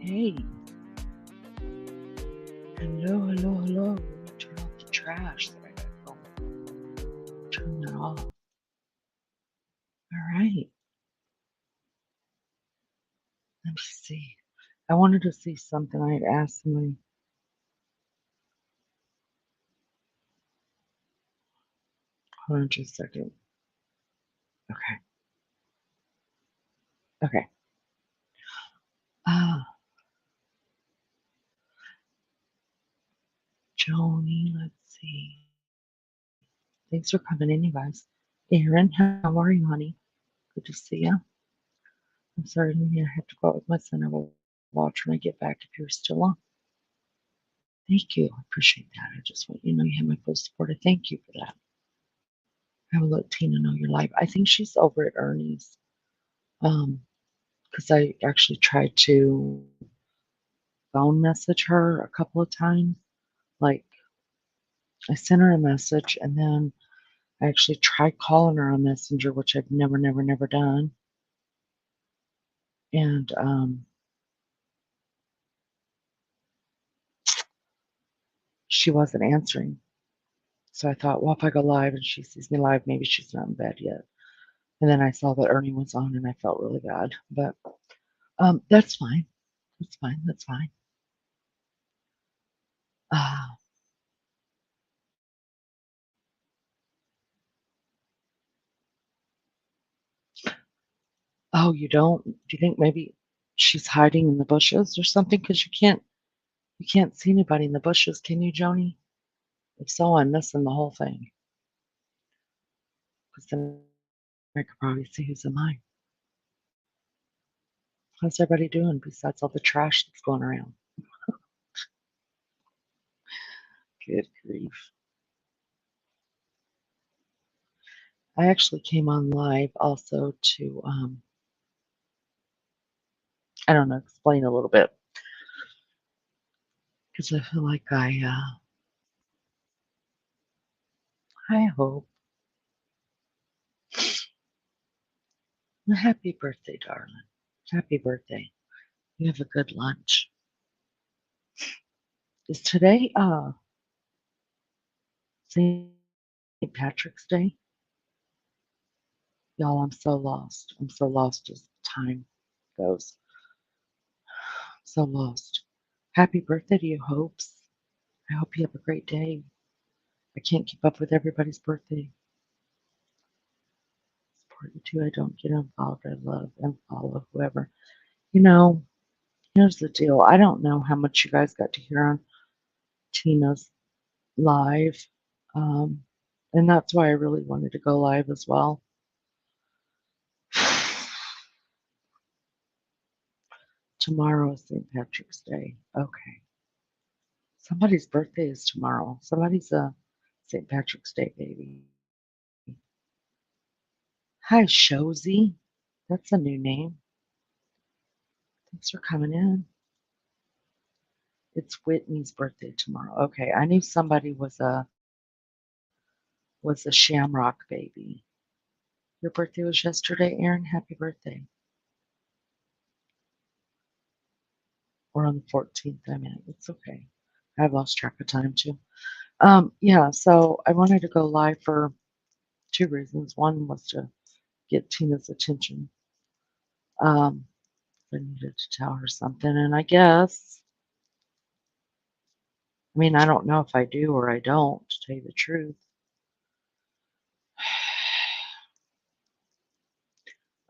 Hey, hello, hello, hello. Let me turn off the trash that I got going. Turn that off. All right. Let me see. I wanted to see something. I had asked somebody. Hold on just a second. Okay. Okay. Ah, Joni, let's see. Thanks for coming in, you guys. Erin, how are you, honey? Good to see you. I'm sorry, I have to go out with my son. I will watch when I get back if you're still on. Thank you. I appreciate that. I just want you to know you have my full support. I thank you for that. I will let Tina know you're live. I think she's over at Ernie's. Because I actually tried to phone message her a couple of times. Like, I sent her a message and then I actually tried calling her on Messenger, which I've never, never, never done. And she wasn't answering. So I thought, well, if I go live and she sees me live, maybe she's not in bed yet. And then I saw that Ernie was on and I felt really bad. But that's fine. That's fine. That's fine. Uh, oh, you don't? Do you think maybe she's hiding in the bushes or something? Because you can't see anybody in the bushes, can you, Joni? If so, I'm missing the whole thing. Because then I could probably see who's in mine. How's everybody doing besides all the trash that's going around? Good grief. I actually came on live also to, I don't know, explain a little bit. Because I feel like I hope. Happy birthday, darling. Happy birthday. You have a good lunch. Is today St. Patrick's Day? Y'all, I'm so lost. I'm so lost as time goes. So lost. Happy birthday to you, Hopes. I hope you have a great day. I can't keep up with everybody's birthday. Support you too. I don't get involved. I love and follow whoever. You know, here's the deal. I don't know how much you guys got to hear on Tina's live. Um, and that's why I really wanted to go live as well. Tomorrow is St. Patrick's Day. Okay. Somebody's birthday is tomorrow. Somebody's a St. Patrick's Day baby. Hi, Shozy. That's a new name. Thanks for coming in. It's Whitney's birthday tomorrow. Okay, I knew somebody was a Shamrock baby. Your birthday was yesterday, Aaron. Happy birthday. Or on the 14th, I mean. It's okay. I've lost track of time too. Yeah, so I wanted to go live for two reasons. One was to get Tina's attention. Um, I needed to tell her something, and I guess, I mean, I don't know if I do or I don't, to tell you the truth.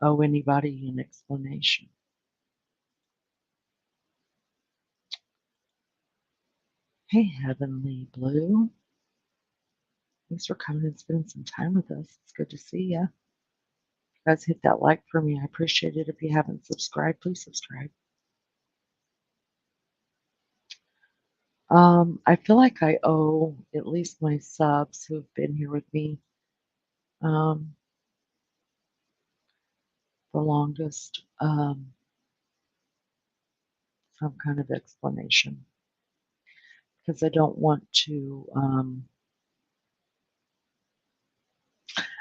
Owe anybody an explanation. Hey, Heavenly Blue. Thanks for coming and spending some time with us. It's good to see you. You guys hit that like for me. I appreciate it. If you haven't subscribed, please subscribe. I feel like I owe at least my subs who have been here with me um, the longest some kind of explanation because I don't want to.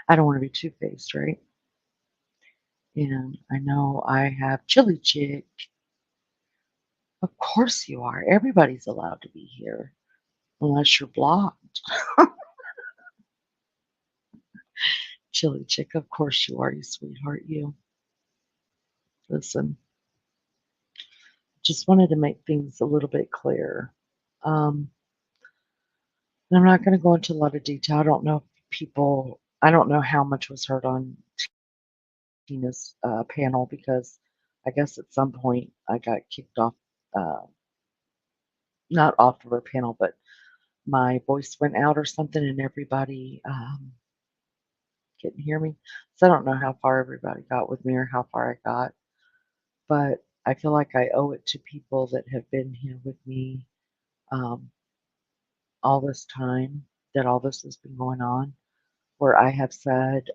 I don't want to be two-faced, right? And I know I have Chili Chick. Of course you are. Everybody's allowed to be here unless you're blocked. Chilly chick, of course you are, you sweetheart, you. Listen, just wanted to make things a little bit clearer. Um, and I'm not going to go into a lot of detail. I don't know if I don't know how much was heard on Tina's panel because I guess at some point I got kicked off, uh, not off of her panel, but my voice went out or something and everybody couldn't hear me. So I don't know how far everybody got with me or how far I got, but I feel like I owe it to people that have been here with me um, all this time that all this has been going on, where I have said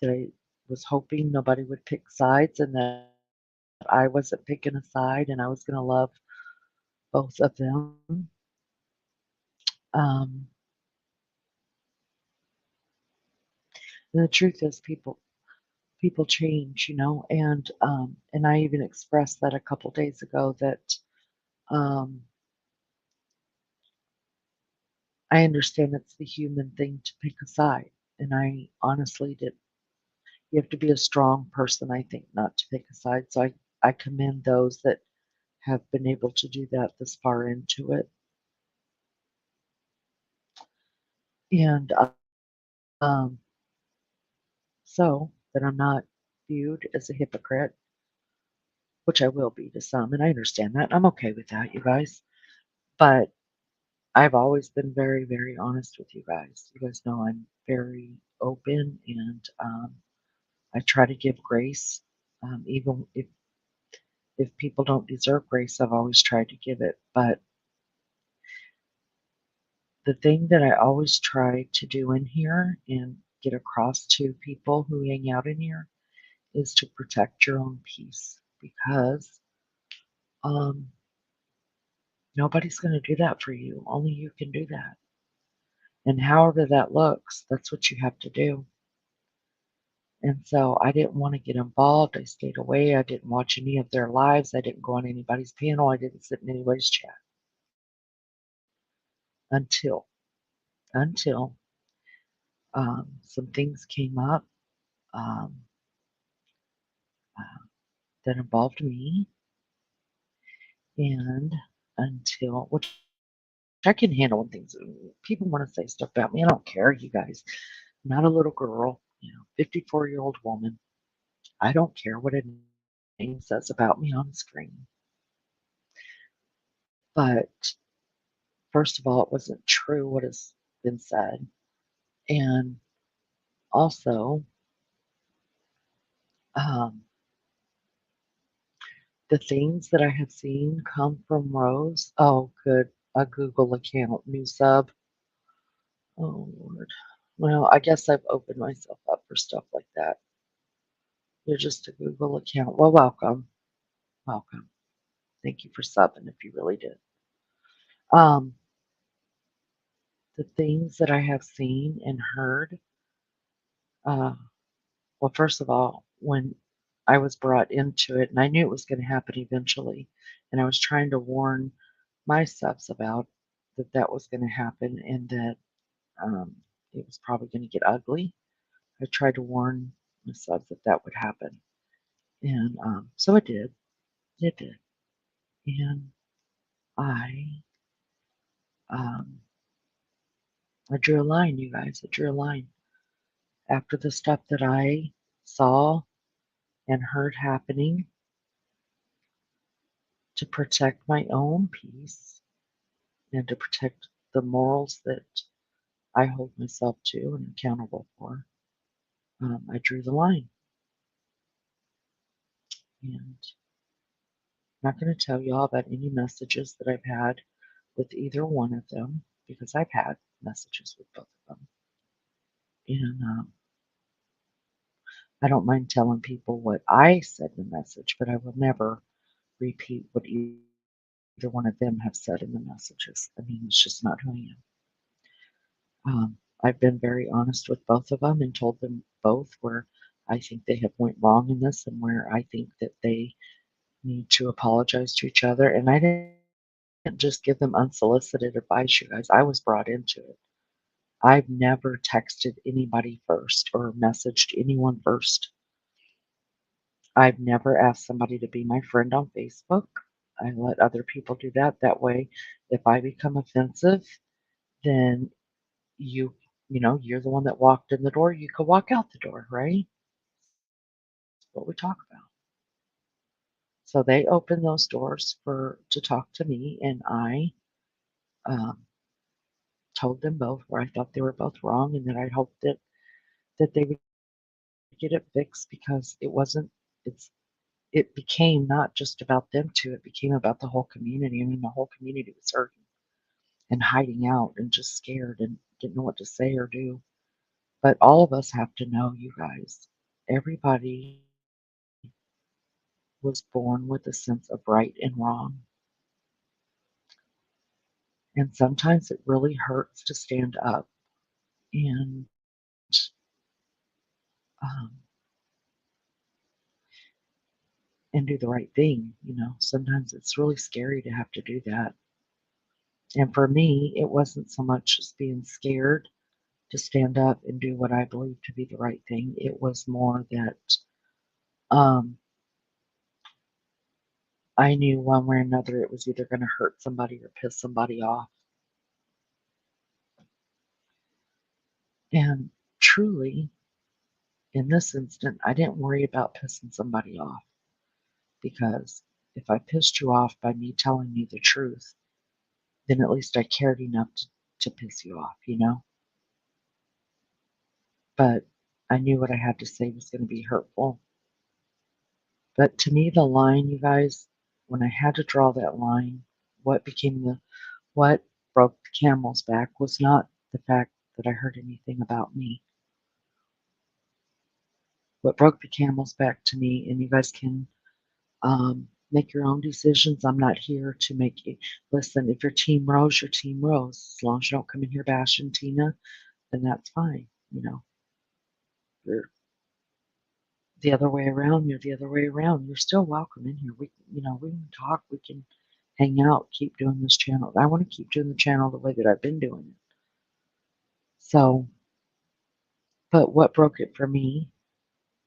that I was hoping nobody would pick sides and that I wasn't picking a side and I was going to love both of them. Um, and the truth is, people change, and I even expressed that a couple days ago that um, I understand it's the human thing to pick a side, and I honestly did. You have to be a strong person, I think, not to pick a side. So I commend those that have been able to do that this far into it, and so that I'm not viewed as a hypocrite, which I will be to some, and I understand that. I'm okay with that, you guys. But I've always been very, very honest with you guys. You guys know I'm very open, and I try to give grace, even if people don't deserve grace. I've always tried to give it. But the thing that I always try to do in here and get across to people who hang out in here is to protect your own peace because um, nobody's going to do that for you. Only you can do that. And however that looks, that's what you have to do. And so I didn't want to get involved. I stayed away. I didn't watch any of their lives. I didn't go on anybody's panel. I didn't sit in anybody's chat until until some things came up um, uh, that involved me, and until which I can handle when things people want to say stuff about me. I don't care, you guys. I'm not a little girl, 54-year-old woman. I don't care what a name says about me on the screen. But first of all, it wasn't true what has been said. And also, um, the things that I have seen come from Rose. Oh, good. A Google account, new sub. Oh, Lord. Well, I guess I've opened myself up for stuff like that. You're just a Google account. Well, welcome. Welcome. Thank you for subbing if you really did. Um, the things that I have seen and heard. Uh, well, first of all, when I was brought into it, and I knew it was going to happen eventually, and I was trying to warn my subs about that was going to happen and that um, it was probably going to get ugly. I tried to warn my subs that that would happen, and so it did. It did, and I um, I drew a line, you guys. I drew a line after the stuff that I saw and heard happening to protect my own peace and to protect the morals that I hold myself to and accountable for. I drew the line, and I'm not going to tell y'all about any messages that I've had with either one of them because I've had messages with both of them, and I don't mind telling people what I said in the message, but I will never repeat what either one of them have said in the messages. I mean, it's just not who I am. I've been very honest with both of them and told them both where I think they have went wrong in this and where I think that they need to apologize to each other. And I didn't just give them unsolicited advice, you guys. I was brought into it. I've never texted anybody first or messaged anyone first. I've never asked somebody to be my friend on Facebook. I let other people do that. That way, if I become offensive, then you you're the one that walked in the door. You could walk out the door, right? That's what we talk about. So they opened those doors for to talk to me, and I um, told them both where I thought they were both wrong, and that I hoped that they would get it fixed because it became not just about them two, it became about the whole community. I mean, the whole community was hurting and hiding out and just scared and didn't know what to say or do. But all of us have to know, you guys, everybody was born with a sense of right and wrong. And sometimes it really hurts to stand up and um, do the right thing. Sometimes it's really scary to have to do that. And for me, it wasn't so much as being scared to stand up and do what I believe to be the right thing. It was more that um, I knew one way or another it was either going to hurt somebody or piss somebody off. And truly, in this instant, I didn't worry about pissing somebody off because if I pissed you off by me telling you the truth, then at least I cared enough to piss you off. But I knew what I had to say was going to be hurtful. But to me, the line, you guys, when I had to draw that line, what became what broke the camel's back was not the fact that I heard anything about me. What broke the camel's back to me, and you guys can make your own decisions. I'm not here to make you listen. If you're Team Rose, you're Team Rose. As long as you don't come in here bashing Tina, then that's fine. You're the other way around. You're the other way around. You're still welcome in here. We can talk. We can hang out. Keep doing this channel. I want to keep doing the channel the way that I've been doing it. So, but what broke it for me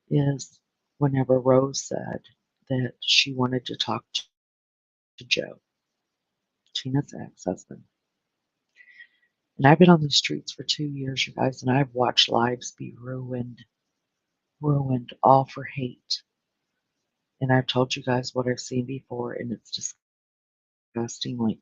is whenever Rose said that she wanted to talk to Joe, Tina's ex-husband. And I've been on these streets for 2 years, you guys, and I've watched lives be ruined, all for hate. And I've told you guys what I've seen before, and it's disgusting. Like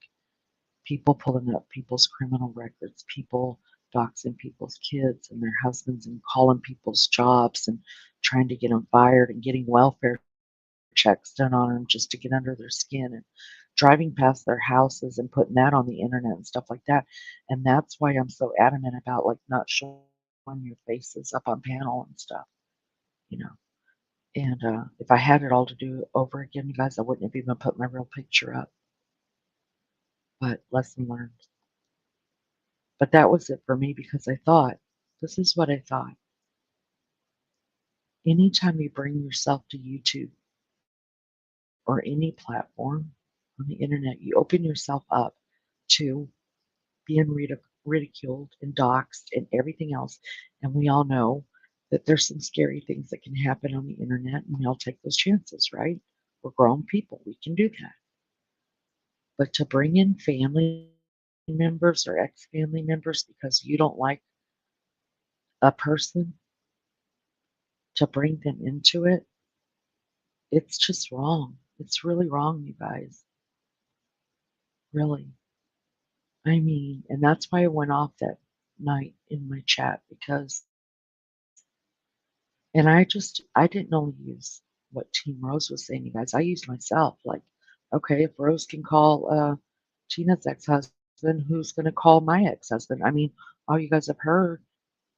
people pulling up people's criminal records, people doxing people's kids and their husbands and calling people's jobs and trying to get them fired and getting welfare checks done on them just to get under their skin and driving past their houses and putting that on the internet and stuff like that. And that's why I'm so adamant about like not showing your faces up on panel and stuff, you know. And if I had it all to do over again, you guys, I wouldn't have even put my real picture up. But lesson learned. But that was it for me because I thought, this is what I thought. Anytime you bring yourself to YouTube or any platform on the internet, you open yourself up to being ridiculed and doxxed and everything else. And we all know that there's some scary things that can happen on the internet, and we all take those chances, right? We're grown people. We can do that. But to bring in family members or ex family members because you don't like a person, to bring them into it, it's just wrong. It's really wrong, you guys. Really. I mean, and that's why I went off that night in my chat because and I didn't only use what Team Rose was saying, you guys. I used myself. Like, okay, if Rose can call Tina's ex-husband, who's going to call my ex-husband? I mean, all you guys have heard,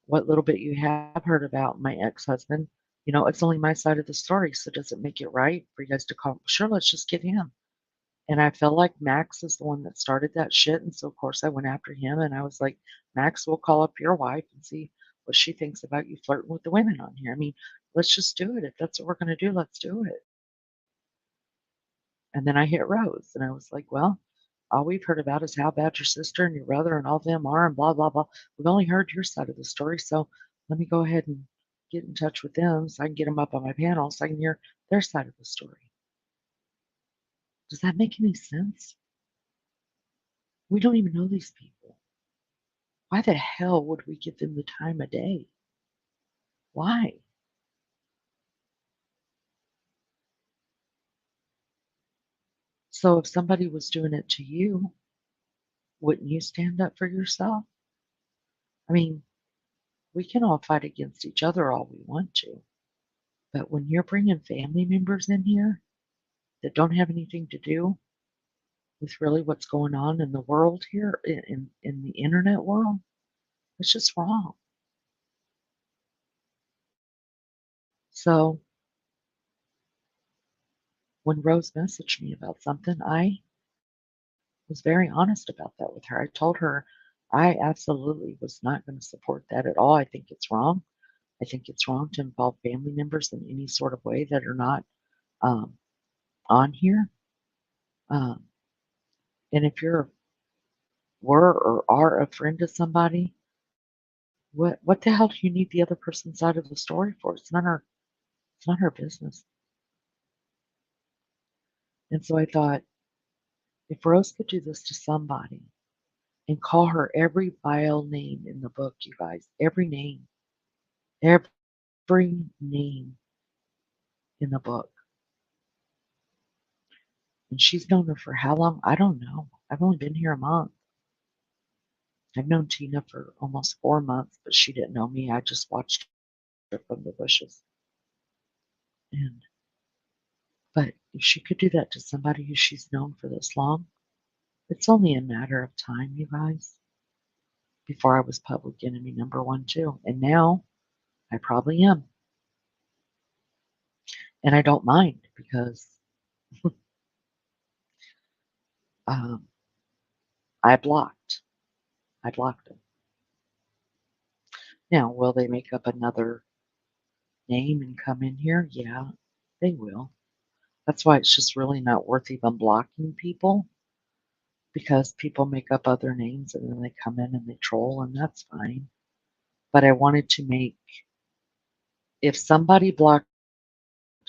what little bit you have heard about my ex-husband, it's only my side of the story. So does it make it right for you guys to call? Sure, let's just get him. And I feel like Max is the one that started that shit. And so, of course, I went after him and I was like, Max, we'll call up your wife and see what she thinks about you flirting with the women on here. I mean, let's just do it. If that's what we're going to do, let's do it. And then I hit Rose, and I was like, "Well, all we've heard about is how bad your sister and your brother and all them are, and blah blah blah. We've only heard your side of the story, so let me go ahead and get in touch with them so I can get them up on my panel so I can hear their side of the story." Does that make any sense? We don't even know these people. Why the hell would we give them the time of day? Why? So if somebody was doing it to you, wouldn't you stand up for yourself? I mean, we can all fight against each other all we want to, but when you're bringing family members in here that don't have anything to do with really what's going on in the world here, in the internet world, it's just wrong. So when Rose messaged me about something, I was very honest about that with her. I told her I absolutely was not going to support that at all. I think it's wrong. I think it's wrong to involve family members in any sort of way that are not um, on here. Um, and if you're were or are a friend to somebody, what the hell do you need the other person's side of the story for? It's not our business. And so I thought, if Rose could do this to somebody and call her every vile name in the book, you guys, every name in the book, and she's known her for how long? I don't know. I've only been here a month. I've known Tina for almost 4 months, but she didn't know me. I just watched her from the bushes. And but if she could do that to somebody who she's known for this long, it's only a matter of time, you guys, before I was public enemy number one too. And now I probably am. And I don't mind because um, I blocked. I blocked them. Now, will they make up another name and come in here? Yeah, they will. That's why it's just really not worth even blocking people, because people make up other names and then they come in and they troll, and that's fine. But I wanted to make, if somebody blocked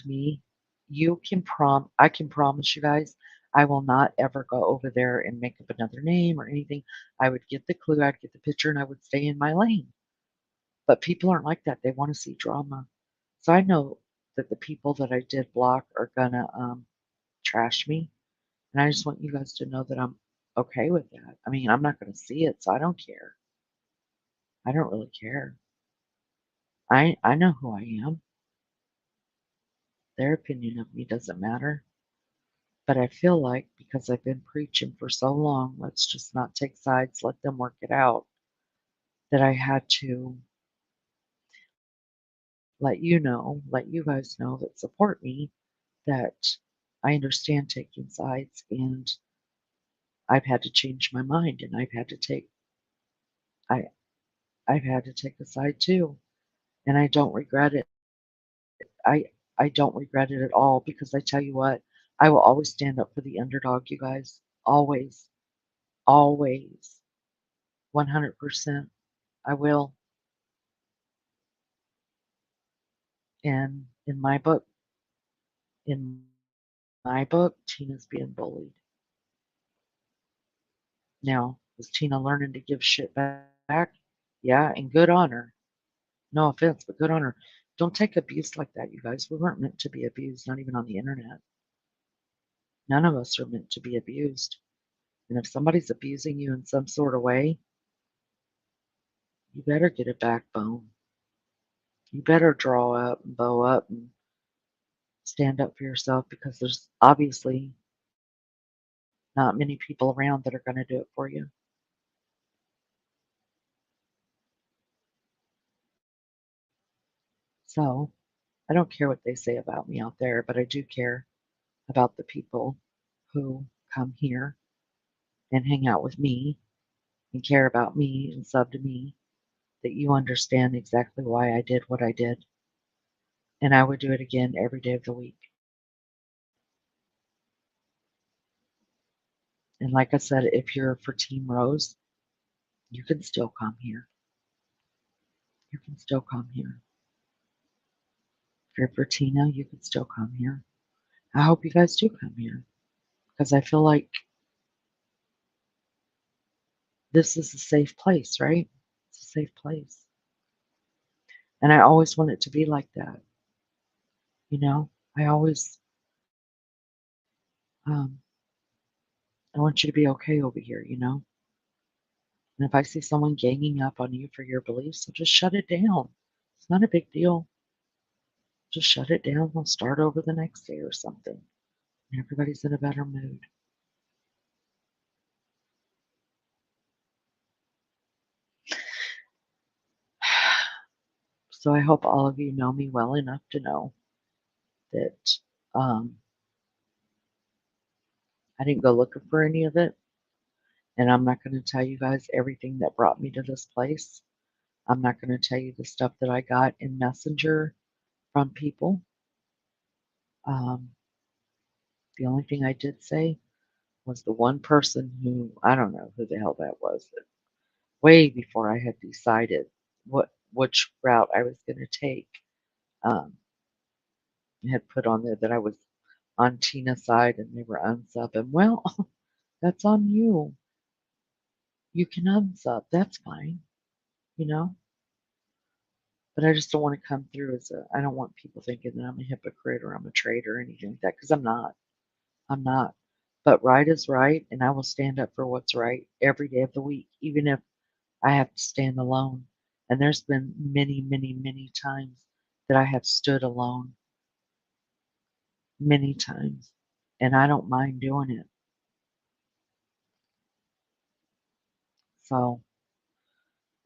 me, I can promise you guys, I will not ever go over there and make up another name or anything. I would get the clue, I'd get the picture, and I would stay in my lane. But people aren't like that. They want to see drama. So I know that the people that I did block are gonna trash me. And I just want you guys to know that I'm okay with that. I mean, I'm not gonna see it, so I don't care. I don't really care. I know who I am. Their opinion of me doesn't matter. But I feel like because I've been preaching for so long, let's just not take sides, let them work it out, that I had to let you guys know that support me, that I understand taking sides, and I've had to change my mind, and I I've had to take a side too, and I don't regret it. I I don't regret it at all, because I tell you what, I will always stand up for the underdog, you guys. Always, always, 100%. I will. And in my book, Tina's being bullied. Now, is Tina learning to give shit back? Yeah, and good on her. No offense, but good on her. Don't take abuse like that, you guys. We weren't meant to be abused, not even on the internet. None of us are meant to be abused. And if somebody's abusing you in some sort of way, you better get a backbone. You better draw up and bow up and stand up for yourself, because there's obviously not many people around that are going to do it for you. So I don't care what they say about me out there, but I do care about the people who come here and hang out with me and care about me and sub to me, that you understand exactly why I did what I did. And I would do it again every day of the week. And like I said, if you're for Team Rose, you can still come here. You can still come here. If you're for Tina, you can still come here. I hope you guys do come here because I feel like this is a safe place, right? It's a safe place. And I always want it to be like that. You know, I always, um, I want you to be okay over here, you know? And if I see someone ganging up on you for your beliefs, I'll just shut it down. It's not a big deal. Just shut it down. We'll start over the next day or something. And everybody's in a better mood. So I hope all of you know me well enough to know that um, I didn't go looking for any of it. And I'm not going to tell you guys everything that brought me to this place. I'm not going to tell you the stuff that I got in Messenger from people. Um, the only thing I did say was the one person who, I don't know who the hell that was, way before I had decided which route I was going to take, um, had put on there that I was on Tina's side and they were unsubbing. Well, that's on you. You can unsub. That's fine, you know? But I just don't want to come through as I don't want people thinking that I'm a hypocrite or I'm a traitor or anything like that because I'm not. I'm not. But right is right, and I will stand up for what's right every day of the week, even if I have to stand alone. And there's been many, many, many times that I have stood alone, many times, and I don't mind doing it. So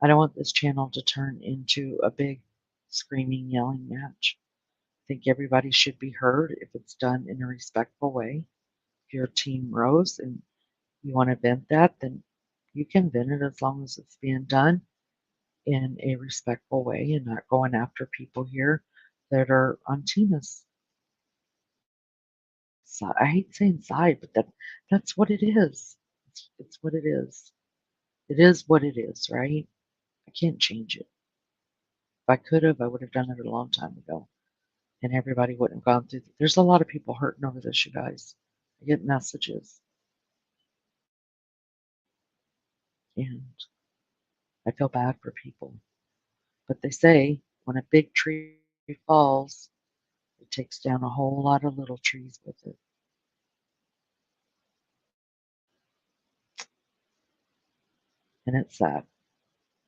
I don't want this channel to turn into a big screaming, yelling match. I think everybody should be heard if it's done in a respectful way. If you're Team Rose and you want to vent that, then you can vent it as long as it's being done in a respectful way and not going after people here that are on Tina's side. I hate saying side, but that's what it is. It's what it is. It is what it is, right? I can't change it. If I could have, I would have done it a long time ago, and everybody wouldn't have gone through. There's a lot of people hurting over this, you guys. I get messages, and I feel bad for people. But they say when a big tree falls, it takes down a whole lot of little trees with it. And it's sad.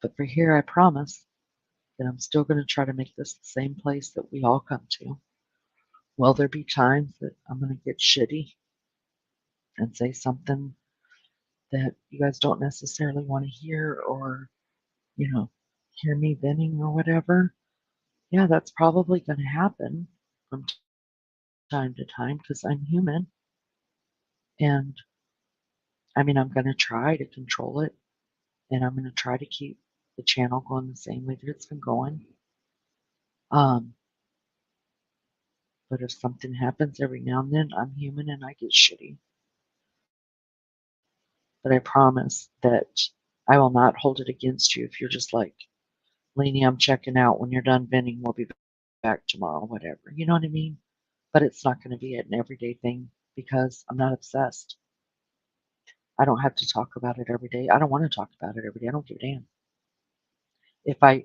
But for here, I promise that I'm still going to try to make this the same place that we all come to. Will there be times that I'm going to get shitty and say something that you guys don't necessarily want to hear or, you know, hear me venting or whatever? Yeah, that's probably going to happen from time to time because I'm human. And I mean, I'm going to try to control it and I'm going to try to keep the channel going the same way that it's been going. Um, but if something happens every now and then, I'm human and I get shitty. But I promise that I will not hold it against you if you're just like, Lainey, I'm checking out. When you're done venting, we'll be back tomorrow, whatever. You know what I mean? But it's not going to be an everyday thing because I'm not obsessed. I don't have to talk about it every day. I don't want to talk about it every day. I don't give a damn. If I,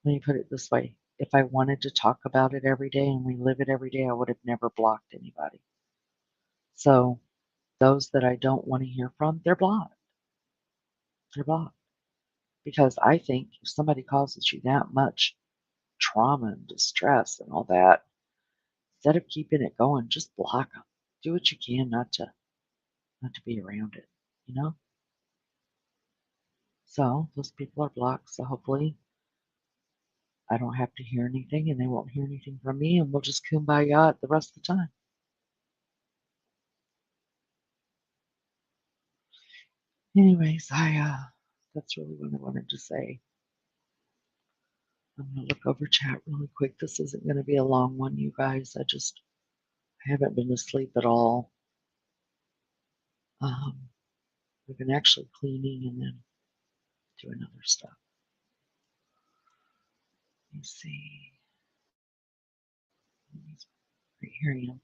let me put it this way, if I wanted to talk about it every day and relive it every day, I would have never blocked anybody. So those that I don't want to hear from, they're blocked. They're blocked. Because I think if somebody causes you that much trauma and distress and all that, instead of keeping it going, just block them. Do what you can not to be around it, you know? So those people are blocked. So hopefully I don't have to hear anything and they won't hear anything from me and we'll just kumbaya the rest of the time. Anyways, that's really what I wanted to say. I'm gonna look over chat really quick. This isn't gonna be a long one, you guys. I haven't been asleep at all. Um, We've been actually cleaning and then doing other stuff. Let me see. Right here I am.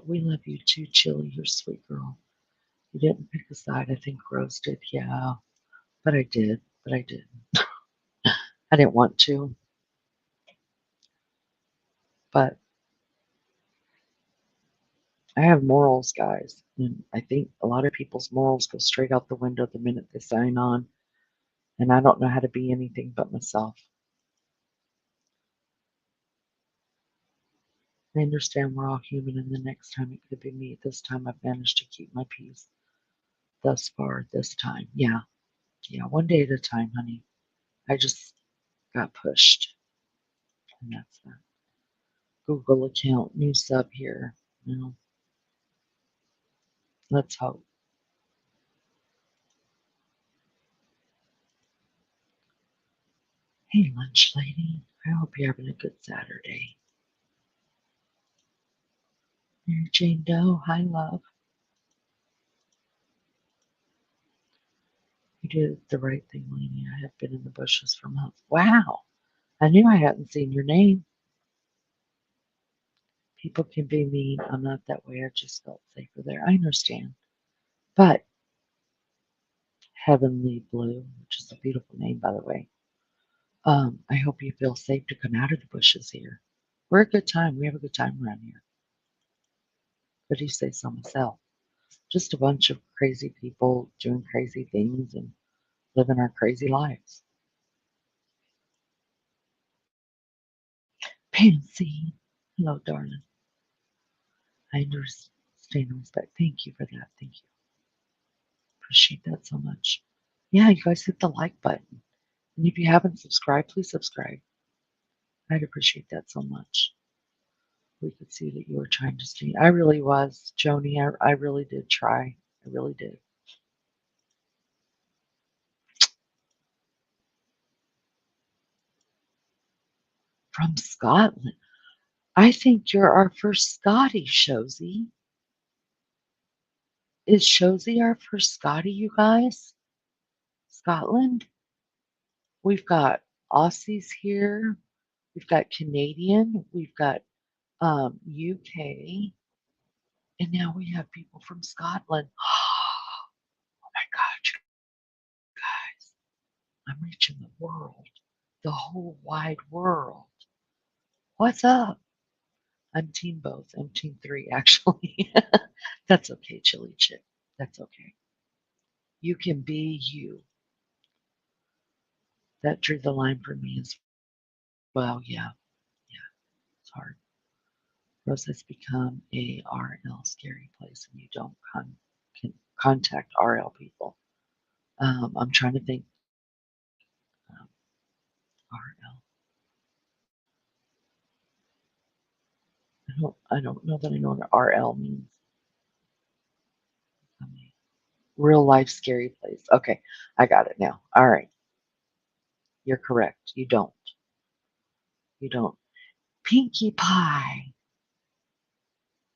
We love you too, Chili. You're a sweet girl. You didn't pick a side. I think Rose did. Yeah, but I did. But I did. I didn't want to. But I have morals, guys. And I think a lot of people's morals go straight out the window the minute they sign on. And I don't know how to be anything but myself. I understand we're all human, and the next time it could be me. This time I've managed to keep my peace thus far, this time. Yeah, yeah, one day at a time, honey. I just got pushed, and that's that. Google account, new sub here. You know, let's hope. Hey, lunch lady. I hope you're having a good Saturday. Mary Jane Doe, hi, love. You did the right thing, Lainey. I have been in the bushes for months. Wow. I knew I hadn't seen your name. People can be mean. I'm not that way. I just felt safer there. I understand. But Heavenly Blue, which is a beautiful name, by the way, I hope you feel safe to come out of the bushes here. We're a good time. We have a good time around here. What do you say so myself? Just a bunch of crazy people doing crazy things and living our crazy lives. Pansy. Hello, darling. I understand and respect. Thank you for that. Thank you. Appreciate that so much. Yeah, you guys hit the like button. And if you haven't subscribed, please subscribe. I'd appreciate that so much. We could see that you were trying to stay. I really was, Joni. I really did try. I really did. From Scotland. I think you're our first Scotty, Shozy. Is Shozy our first Scotty, you guys? Scotland? We've got Aussies here. We've got Canadian. We've got UK. And now we have people from Scotland. Oh my God, you guys. I'm reaching the world, the whole wide world. What's up? I'm team both. I'm team three, actually. That's okay, Chili Chick. That's okay. You can be you. That drew the line for me as well. Yeah, yeah, it's hard. Rose has become a RL scary place, and you don't can contact RL people. I'm trying to think. Um, RL. I don't know that I know what RL means. I mean, real life scary place. Okay, I got it now. All right, you're correct. You don't. You don't. Pinkie Pie.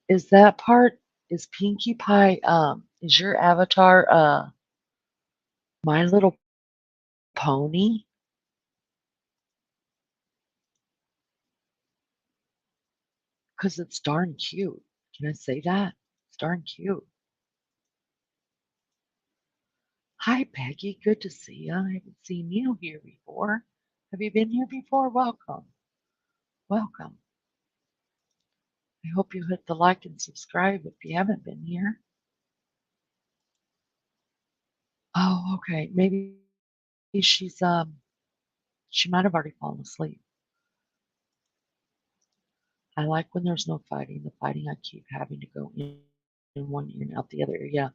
Is that part? Is Pinkie Pie? Is your avatar? My Little Pony? Because it's darn cute. Can I say that? It's darn cute. Hi, Peggy. Good to see you. I haven't seen you here before. Have you been here before? Welcome. Welcome. I hope you hit the like and subscribe if you haven't been here. Oh, okay. Maybe she might have already fallen asleep. I like when there's no fighting. The fighting I keep having to go in one ear and out the other ear. Yeah.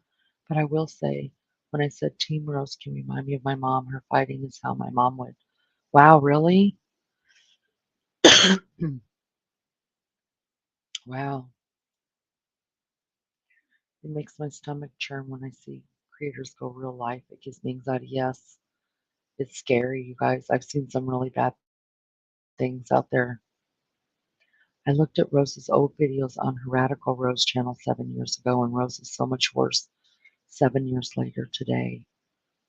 But I will say, when I said Team Rose can remind me of my mom, her fighting is how my mom would. Wow, really? Wow. It makes my stomach churn when I see creators go real life. It gives me anxiety. Yes, it's scary, you guys. I've seen some really bad things out there. I looked at Rose's old videos on her Radical Rose channel 7 years ago, and Rose is so much worse 7 years later today.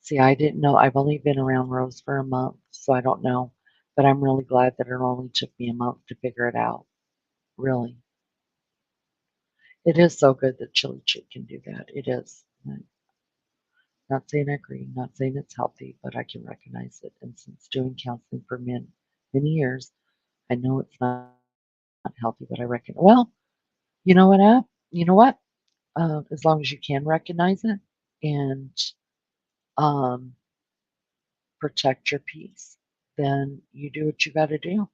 See, I didn't know. I've only been around Rose for a month, so I don't know. But I'm really glad that it only took me a month to figure it out. Really. It is so good that Chili Chick can do that. It is. I'm not saying I agree, not saying it's healthy, but I can recognize it. And since doing counseling for many years, I know it's not healthy, but I reckon, well, you know what, you know what? As long as you can recognize it and um, protect your peace, then you do what you got to do.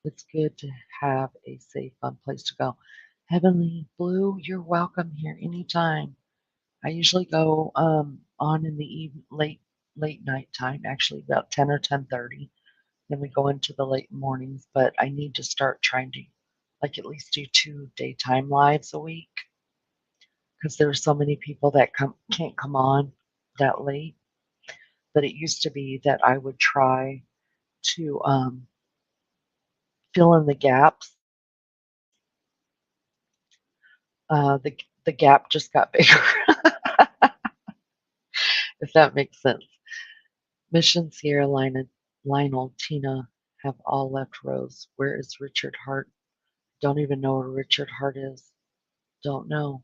It's good to have a safe, fun place to go. Heavenly Blue, you're welcome here anytime. I usually go on in the late night time, actually about 10 or 10:30. Then we go into the late mornings, but I need to start trying to like at least do 2 daytime lives a week because there are so many people that can't come on that late. But it used to be that I would try to fill in the gaps. The gap just got bigger, if that makes sense. Mission Sierra Lionel, Tina have all left Rose. Where is Richard Hart? Don't even know where Richard Hart is. Don't know.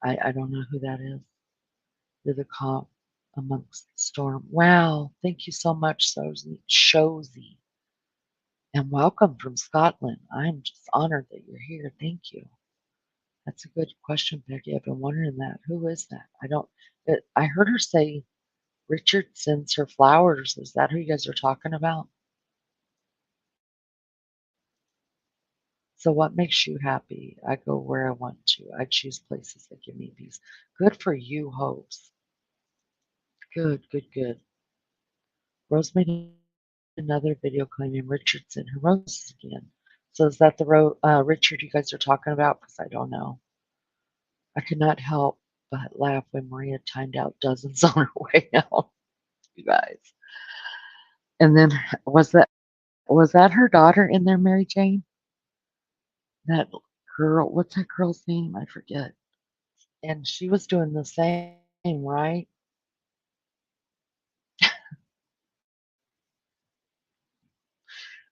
I don't know who that is. You're the calm amongst the storm. Wow. Thank you so much, Shozy. And welcome from Scotland. I'm just honored that you're here. Thank you. That's a good question, Becky. I've been wondering that. Who is that? I heard her say Richard sends her flowers. Is that who you guys are talking about? So what makes you happy? I go where I want to. I choose places that give me peace. Good for you, Hopes. Good, good, good. Rose made another video claiming Richard's in her roses again. So is that the Richard you guys are talking about? Because I don't know. I could not help but laugh when Maria timed out dozens on her way out. You guys. And then was that her daughter in there, Mary Jane? That girl, what's that girl's name? I forget. And she was doing the same, right?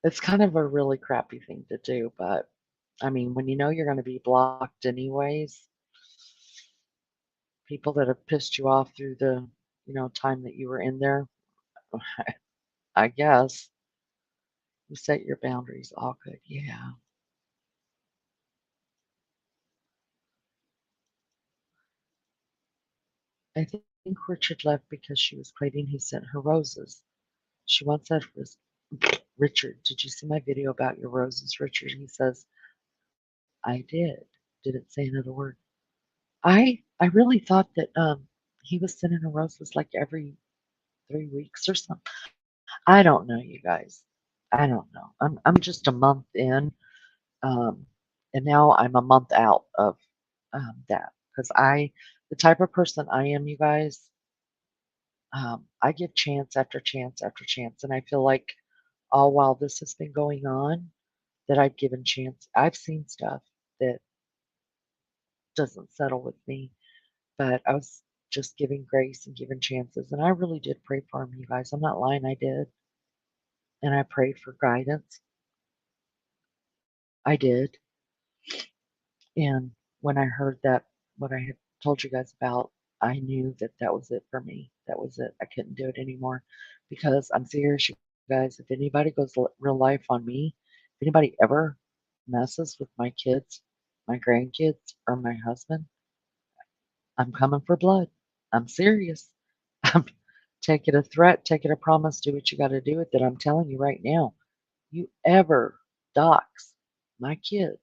It's kind of a really crappy thing to do, but I mean, when you know you're going to be blocked anyways, people that have pissed you off through the, time that you were in there, I guess you set your boundaries. All good. Yeah. I think Richard left because she was claiming he sent her roses. She once said, Richard, did you see my video about your roses, Richard? He says, I did. Didn't say another word. I really thought that he was sending her roses like every 3 weeks or something. I don't know, you guys. I don't know. I'm just a month in, um, and now I'm a month out of that because the type of person I am, you guys, I give chance after chance after chance, and I feel like all while this has been going on, that I've given chance. I've seen stuff that doesn't settle with me, but I was just giving grace and giving chances, and I really did pray for him, you guys. I'm not lying, I did, and I prayed for guidance. I did. And when I heard that, what I had told you guys about, I knew that that was it for me. That was it. I couldn't do it anymore because I'm serious, you guys. If anybody goes real life on me, if anybody ever messes with my kids, my grandkids, or my husband, I'm coming for blood. I'm serious. I'm take it a threat, take it a promise, do what you got to do with it. I'm telling you right now, you ever dox my kids,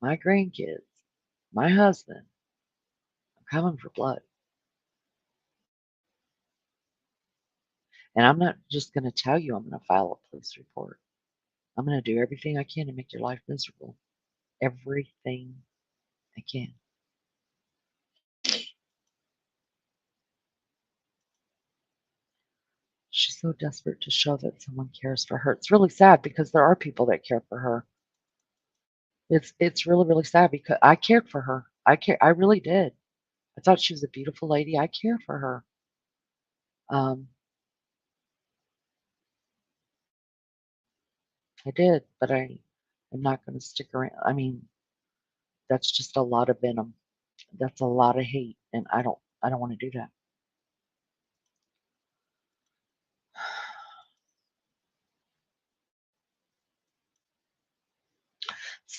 my grandkids, my husband, I'm coming for blood. And I'm not just going to tell you I'm going to file a police report. I'm going to do everything I can to make your life miserable. Everything I can. She's so desperate to show that someone cares for her. It's really sad because there are people that care for her. It's really, really sad because I cared for her. I really did. I thought she was a beautiful lady. I cared for her. Um, I did, but I'm not going to stick around. I mean, that's just a lot of venom. That's a lot of hate, and I don't want to do that.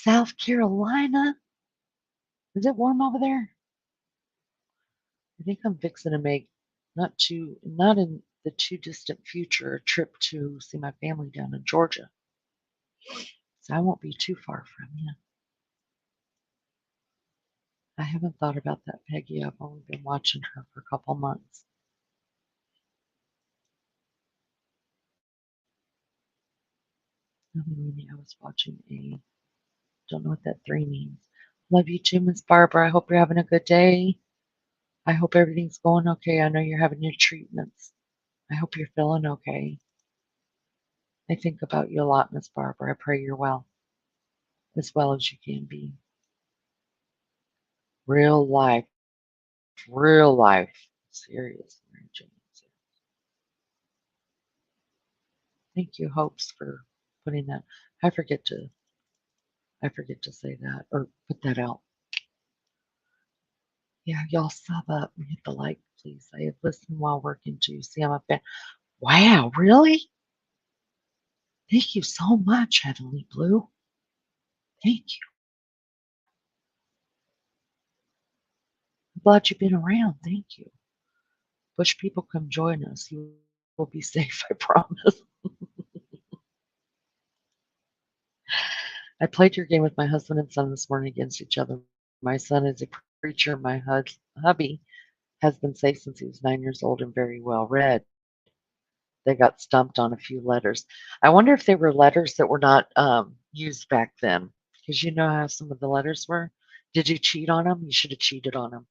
South Carolina, is it warm over there? I think I'm fixing to make not in the too distant future a trip to see my family down in Georgia. So I won't be too far from you. I haven't thought about that Peggy. I've only been watching her for a couple months. I was watching a don't know what that three means. Love you too, Miss Barbara. I hope you're having a good day. I hope everything's going okay. I know you're having your treatments. I hope you're feeling okay. I think about you a lot, Miss Barbara. I pray you're as well as you can be. Real life, real life. Serious, Mary Jane. Thank you, Hopes, for putting that. I forget to I forget to say that or put that out. Yeah, y'all sub up and hit the like, please. I have listened while working too. See, I'm a fan. Wow, really? Thank you so much, Heavenly Blue. Thank you. I'm glad you've been around. Thank you. Wish people come join us. You will be safe, I promise. I played your game with my husband and son this morning against each other. My son is a preacher. My hubby has been safe since he was 9 years old and very well read. They got stumped on a few letters. I wonder if they were letters that were not used back then. Because you know how some of the letters were. Did you cheat on them? You should have cheated on them.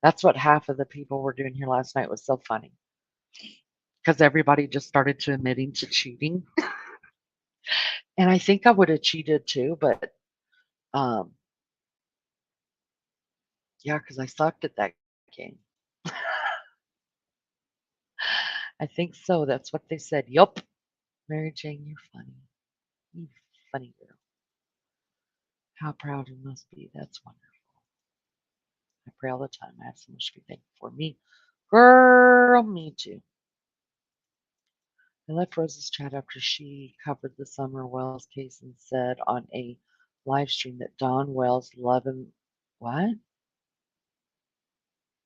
That's what half of the people were doing here last night. Was so funny because everybody just started to admitting to cheating. And I think I would have cheated too, but um, yeah, because I sucked at that game. I think so. That's what they said. Yup. Mary Jane, you're funny. You funny girl. How proud you must be. That's wonderful. I pray all the time. I have so much to be thankful for. Me, girl, me too. I left Rose's chat after she covered the Summer Wells case and said on a live stream that Don Wells love him. What?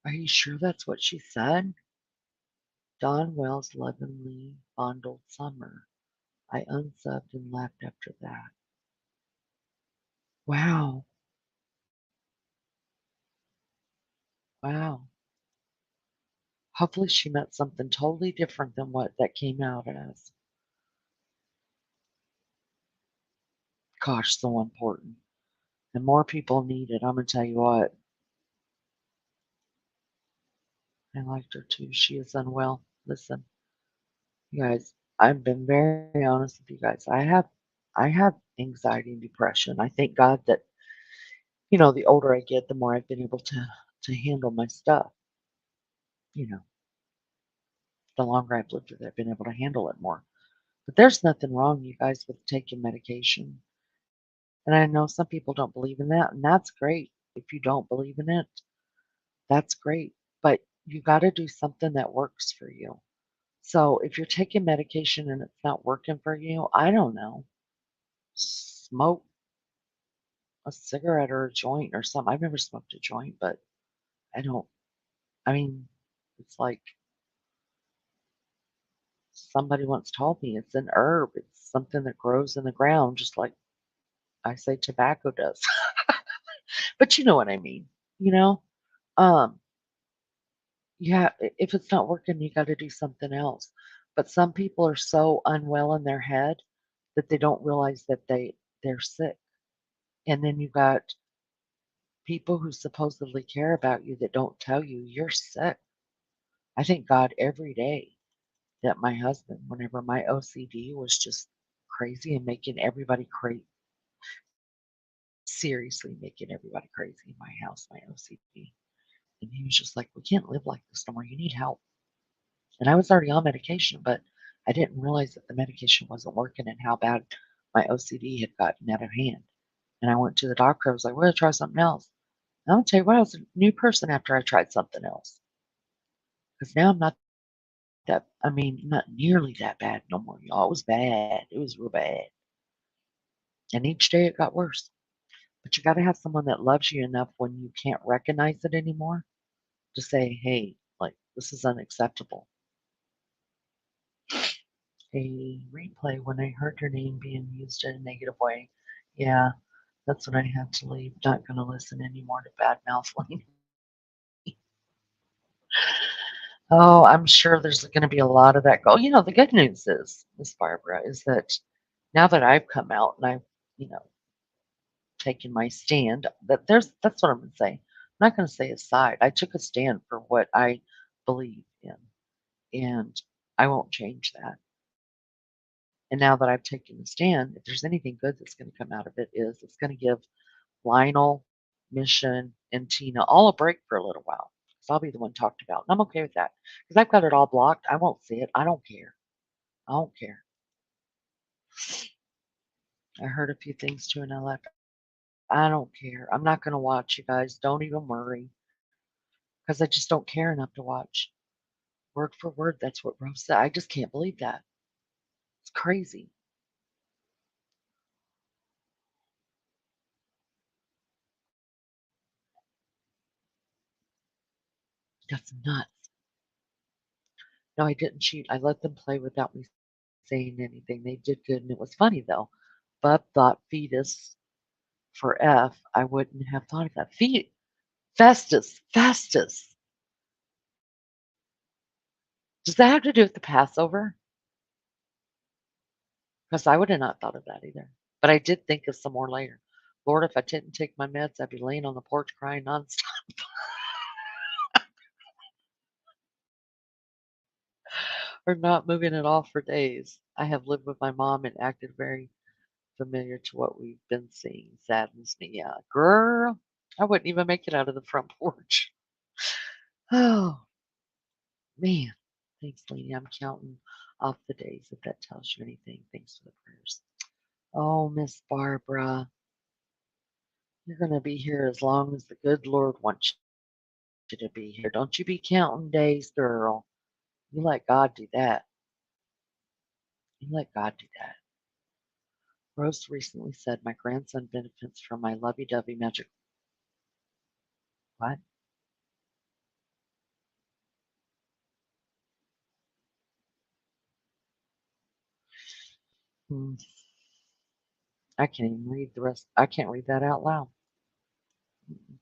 Are you sure that's what she said? Don Wells lovingly fondled Summer. I unsubbed and left after that. Wow. Wow. Hopefully she meant something totally different than what that came out as. Gosh, so important. And more people need it. I'm going to tell you what. I liked her too. She is unwell. Listen, you guys, I've been very honest with you guys. I have anxiety and depression. I thank God that, the older I get, the more I've been able to handle my stuff. You know, the longer I've lived with it, I've been able to handle it more. But there's nothing wrong, you guys, with taking medication. And I know some people don't believe in that, and that's great. If you don't believe in it, that's great. But you got to do something that works for you. So if you're taking medication and it's not working for you, I don't know, smoke a cigarette or a joint or something. I've never smoked a joint, but I don't, I mean, it's like somebody once told me it's an herb. It's something that grows in the ground, just like I say tobacco does. But you know what I mean, you know? Um, yeah, if it's not working, you got to do something else. But some people are so unwell in their head that they don't realize that they're sick. And then you got people who supposedly care about you that don't tell you you're sick. I thank God every day that my husband, whenever my OCD was just crazy and making everybody crazy, seriously making everybody crazy in my house, my OCD. And he was just like, we can't live like this no more. You need help. And I was already on medication, but I didn't realize that the medication wasn't working and how bad my OCD had gotten out of hand. And I went to the doctor. I was like, well, try something else. And I'll tell you what, I was a new person after I tried something else. Because now I'm not that, I mean, not nearly that bad no more, y'all. It was bad. It was real bad. And each day it got worse. But you got to have someone that loves you enough when you can't recognize it anymore to say, hey, like, this is unacceptable. A replay when I heard your name being used in a negative way. Yeah, that's when I had to leave. Not going to listen anymore to bad mouth Laney. Oh, I'm sure there's going to be a lot of that. Oh, you know, the good news is, Miss Barbara, is that now that I've come out and I've, you know, taken my stand, that's what I'm going to say. I'm not going to say a side. I took a stand for what I believe in, and I won't change that. And now that I've taken a stand, if there's anything good that's going to come out of it, is it's going to give Lionel, Mission, and Tina all a break for a little while. Because I'll be the one talked about. And I'm okay with that. Because I've got it all blocked. I won't see it. I don't care. I don't care. I heard a few things too and I left. I don't care. I'm not going to watch, you guys. Don't even worry. Because I just don't care enough to watch. Word for word, that's what Rose said. I just can't believe that. It's crazy. That's nuts. No, I didn't cheat. I let them play without me saying anything. They did good, and it was funny though. Bub thought fetus for F. I wouldn't have thought of that. Festus. Does that have to do with the Passover? Because I would have not thought of that either. But I did think of some more later. Lord, if I didn't take my meds, I'd be laying on the porch crying nonstop or not moving at all for days. I have lived with my mom and acted very familiar to what we've been seeing. Saddens me. Yeah, girl, I wouldn't even make it out of the front porch. Oh, man. Thanks, Lainey. I'm counting off the days if that tells you anything. Thanks for the prayers. Oh, Miss Barbara, you're going to be here as long as the good Lord wants you to be here. Don't you be counting days, girl. You let God do that. You let God do that. Rose recently said my grandson benefits from my lovey-dovey magic. What? Hmm. I can't even read the rest. I can't read that out loud. Mm.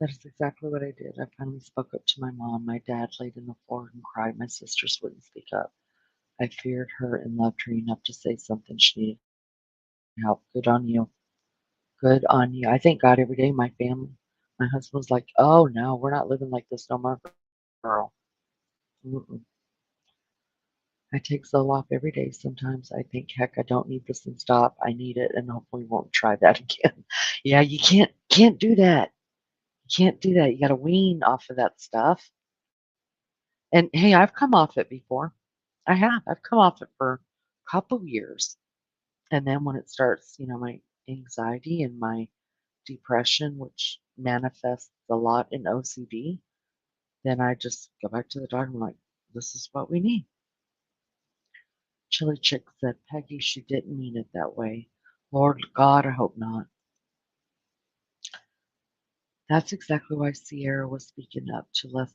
That is exactly what I did. I finally spoke up to my mom. My dad laid on the floor and cried. My sisters wouldn't speak up. I feared her and loved her enough to say something. She needed help. Good on you. Good on you. I thank God every day. My family, my husband was like, oh no, we're not living like this no more, girl. Mm-mm. I take Zoloft every day. Sometimes I think, heck, I don't need this and stop. I need it and hopefully won't try that again. Yeah, you can't do that. You can't do that. You got to wean off of that stuff. And hey, I've come off it before. I have. I've come off it for a couple years. And then when it starts, my anxiety and my depression, which manifests a lot in OCD, then I just go back to the doctor. I'm like, this is what we need. Chili Chick said, Peggy, she didn't mean it that way. Lord God, I hope not. That's exactly why Sierra was speaking up to lessen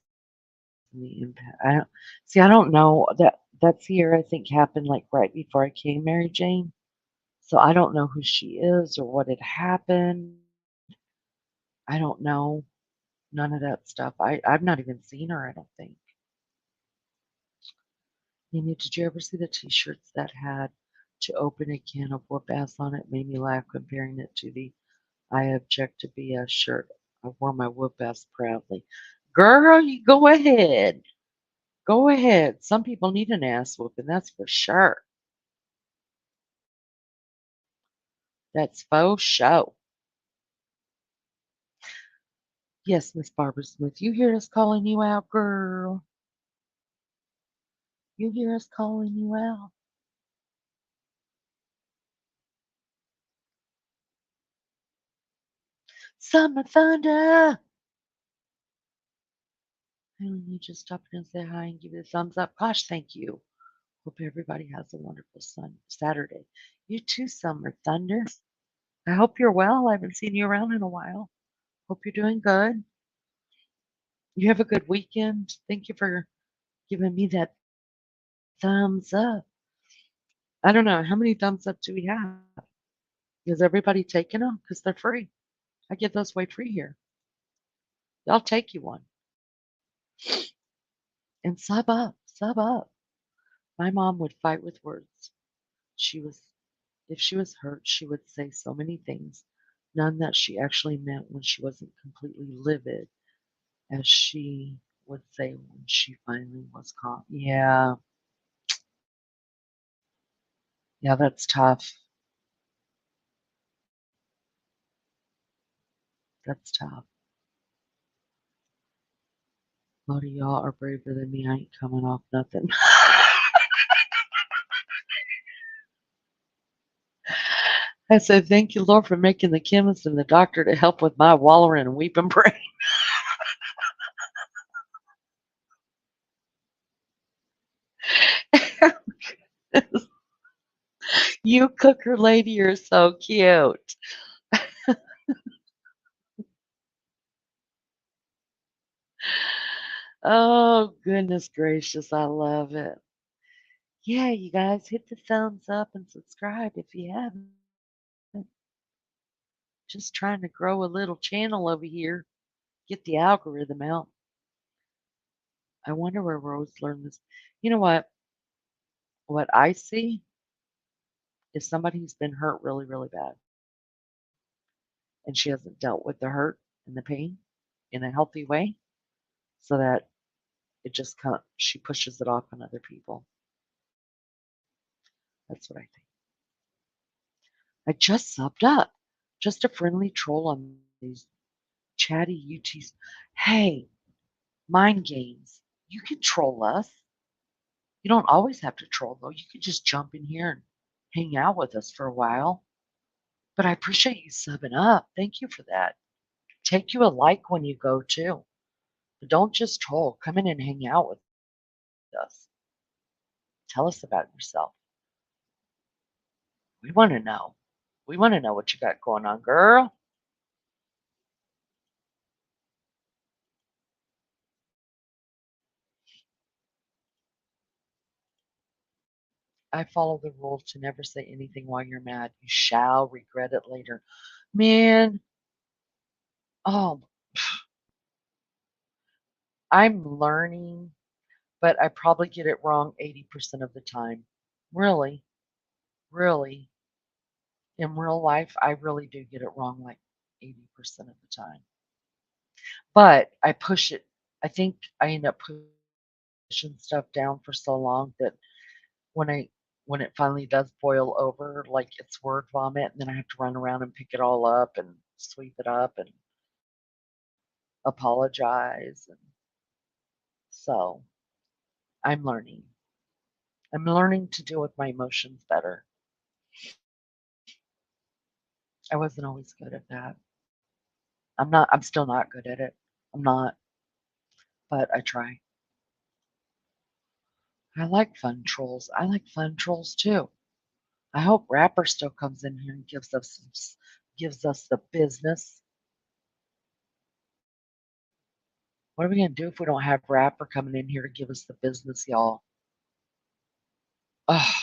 the impact. I don't see. I don't know that Sierra. I think happened like right before I came, Mary Jane. So I don't know who she is or what had happened. I don't know none of that stuff. I've not even seen her. I don't think. Amy, did you ever see the T-shirts that had to open a can of whoop ass on it? Made me laugh comparing it to the I object to be a shirt. I wore my whoop ass proudly. Girl, you go ahead. Go ahead. Some people need an ass whooping, that's for sure. That's faux show. Yes, Miss Barbara Smith, you hear us calling you out, girl. You hear us calling you out. Summer Thunder. And you just stop in and say hi and give it a thumbs up. Gosh, thank you. Hope everybody has a wonderful Saturday. You too, Summer Thunder. I hope you're well. I haven't seen you around in a while. Hope you're doing good. You have a good weekend. Thank you for giving me that thumbs up. I don't know. How many thumbs up do we have? Is everybody taking them? Because they're free. I get those way free here. I'll take you one. And sub up, sub up. My mom would fight with words. She was, if she was hurt, she would say so many things, none that she actually meant when she wasn't completely livid, as she would say when she finally was calm. Yeah, yeah, that's tough. That's tough. A lot of y'all are braver than me. I ain't coming off nothing. I said, thank you, Lord, for making the chemist and the doctor to help with my wallowing and weeping brain. You cooker lady, you're so cute. Oh, goodness gracious. I love it. Yeah, you guys hit the thumbs up and subscribe if you haven't. Just trying to grow a little channel over here, get the algorithm out. I wonder where Rose learned this. You know what? What I see is somebody who's been hurt really, really bad, and she hasn't dealt with the hurt and the pain in a healthy way, so that it just she pushes it off on other people. That's what I think. I just subbed up. Just a friendly troll on these chatty UTs. Hey, mind games. You can troll us. You don't always have to troll, though. You can just jump in here and hang out with us for a while. But I appreciate you subbing up. Thank you for that. Take you a like when you go, too. But don't just troll. Come in and hang out with us. Tell us about yourself. We want to know. We want to know what you got going on, girl. I follow the rule to never say anything while you're mad. You shall regret it later. Man, oh, I'm learning, but I probably get it wrong 80% of the time. Really, really. In real life, I really do get it wrong like 80% of the time. But I push it. I think I end up pushing stuff down for so long that when I when it finally does boil over, like it's word vomit, and then I have to run around and pick it all up and sweep it up and apologize. And so I'm learning. I'm learning to deal with my emotions better. I wasn't always good at that. I'm still not good at it. I'm not, but I try. I like fun trolls. I like fun trolls too. I hope Rapper still comes in here and gives us the business. What are we gonna do if we don't have Rapper coming in here to give us the business, y'all? Ugh,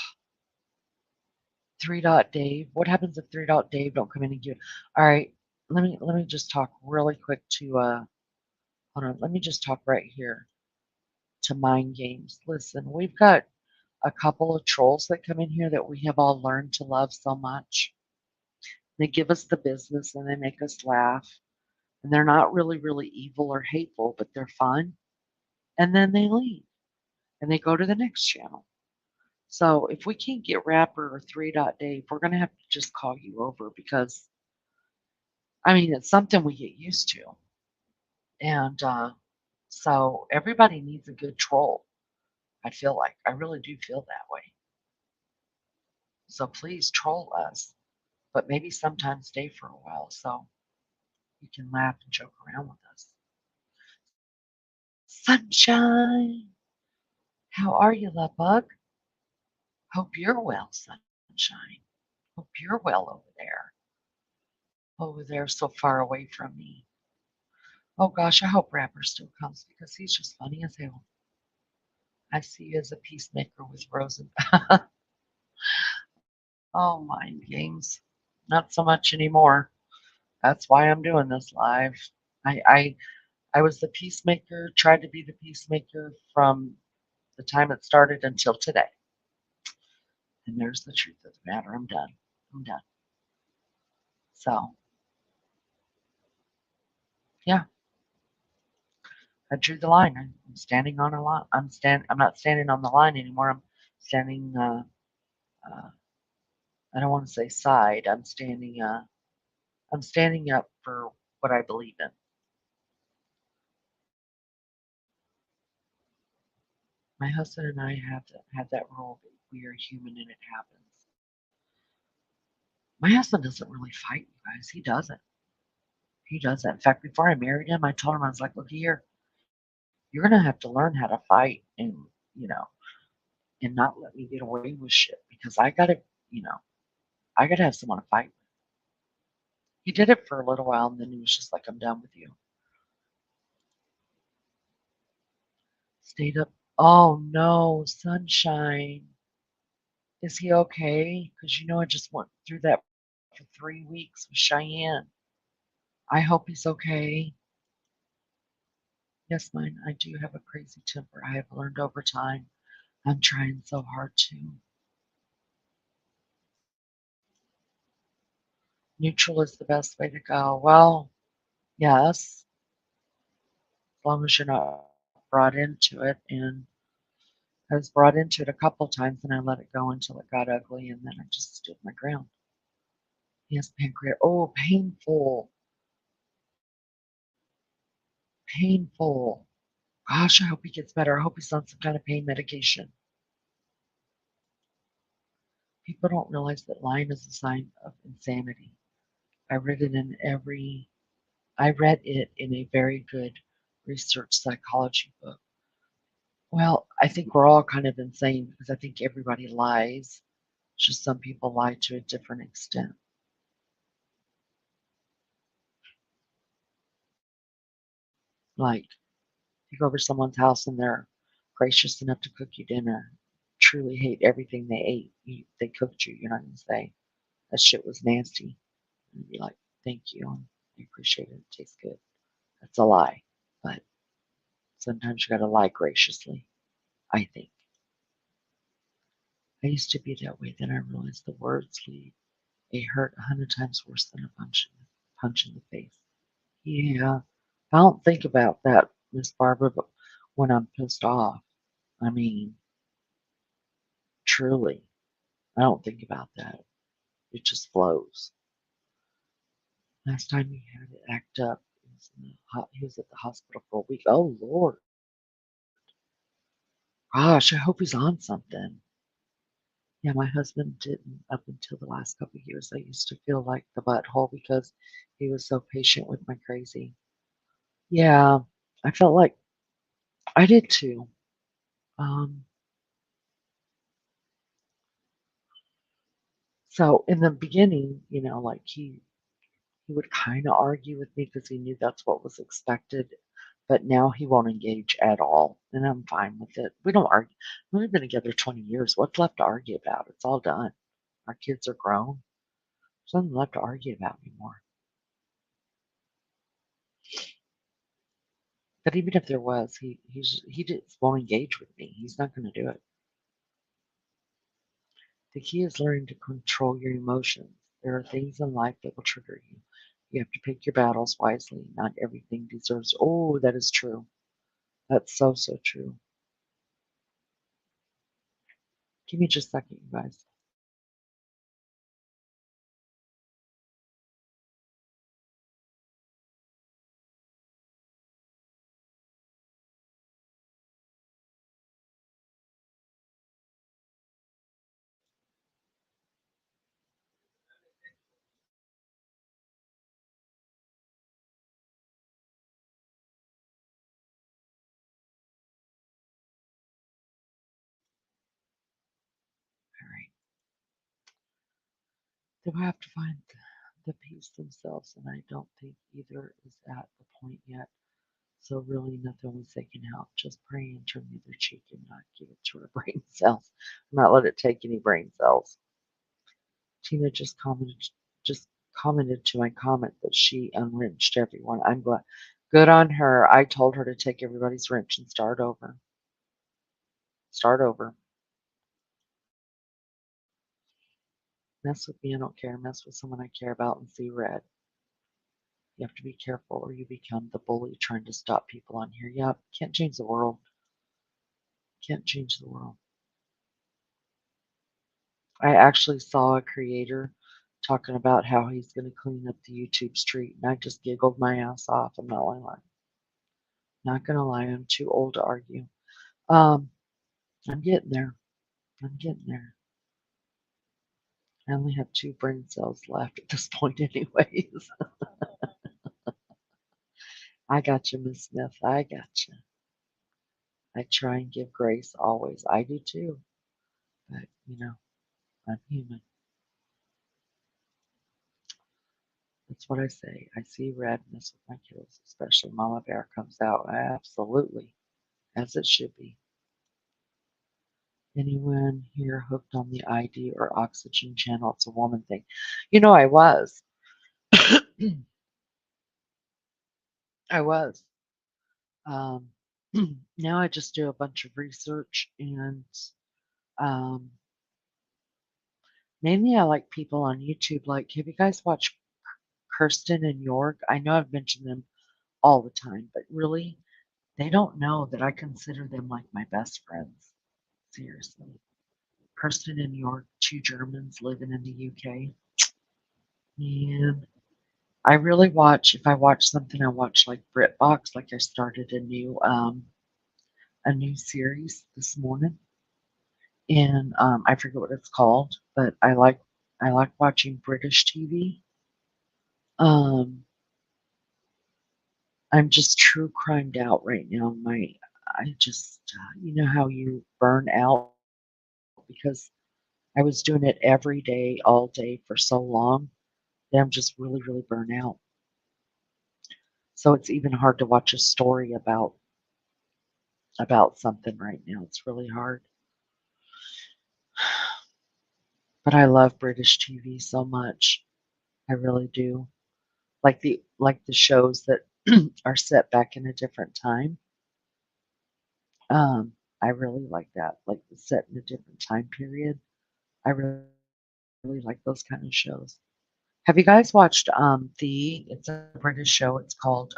Three Dot Dave. What happens if Three Dot Dave don't come in and give? All right, let me just talk really quick to hold on. Let me just talk right here to Mind Games. Listen, we've got a couple of trolls that come in here that we have all learned to love so much. They give us the business and they make us laugh. And they're not really, really evil or hateful, but they're fun. And then they leave. and they go to the next channel. So if we can't get Rapper or Three Dot Dave, we're gonna have to just call you over because I mean it's something we get used to, and so everybody needs a good troll. I feel like I really do feel that way. So please troll us, but maybe sometimes stay for a while so you can laugh and joke around with us. Sunshine, how are you, love bug? Hope you're well, sunshine. Hope you're well over there, so far away from me. Oh gosh, I hope Rapper still comes because he's just funny as hell. I see you as a peacemaker with Rosen. Oh, mind games. Not so much anymore. That's why I'm doing this live. I, I I was the peacemaker, tried to be the peacemaker from the time it started until today. And there's the truth of the matter. I'm done. I'm done. So yeah, I drew the line. I'm standing on a line. I'm not standing on the line anymore. I'm standing. Uh, I don't want to say side. I'm standing. I'm standing up for what I believe in. My husband and I have that rule that we are human and it happens. My husband doesn't really fight, you guys. He doesn't. He doesn't. In fact, before I married him, I told him I was like, look here, you're gonna have to learn how to fight and you know and not let me get away with shit because I gotta have someone to fight with. He did it for a little while and then he was just like, I'm done with you. Stayed up. Oh no, sunshine. Is he okay? Because I just went through that for 3 weeks with Cheyenne. I hope he's okay. Yes, mine. I do have a crazy temper. I have learned over time. I'm trying so hard to. Neutral is the best way to go. Well, yes, as long as you're not brought into it. And I was brought into it a couple of times and I let it go until it got ugly and then I just stood my ground. Yes, pancreas. Oh, painful. Painful. Gosh, I hope he gets better. I hope he's on some kind of pain medication. People don't realize that lying is a sign of insanity. I read it in every I read it in a very good research psychology book. Well, I think we're all kind of insane because I think everybody lies. It's just some people lie to a different extent. Like, you go over to someone's house and they're gracious enough to cook you dinner, truly hate everything they ate. They cooked you. You're not going to say, that shit was nasty. And be like, thank you. I appreciate it. It tastes good. That's a lie. But sometimes you got to lie graciously, I think. I used to be that way. Then I realized the words leave a hurt 100 times worse than a punch in the face. Yeah, I don't think about that, Miss Barbara, but when I'm pissed off, I mean, truly, I don't think about that. It just flows. Last time he had it act up, he was at the hospital for a week. Oh Lord, gosh, I hope he's on something. Yeah, my husband didn't up until the last couple of years. I used to feel like the butthole because he was so patient with my crazy. Yeah, I felt like I did too. Um, so in the beginning, like he would kind of argue with me because he knew that's what was expected. But now he won't engage at all, and I'm fine with it. We don't argue. We've been together 20 years. What's left to argue about? It's all done. Our kids are grown. There's nothing left to argue about anymore. But even if there was, he just won't engage with me. He's not going to do it. The key is learning to control your emotions. There are things in life that will trigger you. You have to pick your battles wisely. Not everything deserves. Oh, that is true. That's so, so true. Give me just a second, you guys. All right. They'll have to find the peace themselves, and I don't think either is at the point yet. So really nothing else they can help. Just pray and turn the other cheek and not give it to her brain cells. Not let it take any brain cells. Tina just commented to my comment that she unwrenched everyone. I'm glad. Good on her. I told her to take everybody's wrench and start over. Start over. Mess with me, I don't care. Mess with someone I care about and see red. You have to be careful or you become the bully trying to stop people on here. Yep, can't change the world. Can't change the world. I actually saw a creator talking about how he's going to clean up the YouTube street, and I just giggled my ass off. I'm not lying. Not going to lie, I'm too old to argue. Um, I'm getting there. I'm getting there. I only have 2 brain cells left at this point, anyways. I got you, Miss Smith. I got you. I try and give grace always. I do too. But, I'm human. That's what I say. I see red, mess with my kiddos, especially Mama Bear comes out. Absolutely. As it should be. Anyone here hooked on the ID or oxygen channel? It's a woman thing. I was. I was. Um, now I just do a bunch of research and um, mainly I like people on YouTube. Like, have you guys watched Kirsten and York? I know I've mentioned them all the time, but really, they don't know that I consider them like my best friends. Seriously. Kirsten and York, 2 Germans living in the UK. And I really watch, if I watch something, I watch like BritBox. Like I started a new series this morning, and I forget what it's called, but I like watching British TV. Um, I'm just true crimed out right now. I just, you know how you burn out because I was doing it every day, all day for so long that I'm just really, really burnt out. So it's even hard to watch a story about something right now. It's really hard. But I love British TV so much. I really do. Like the shows that are set back in a different time. Um, I really like that. Like set in a different time period. I really like those kind of shows. Have you guys watched it's a British show, it's called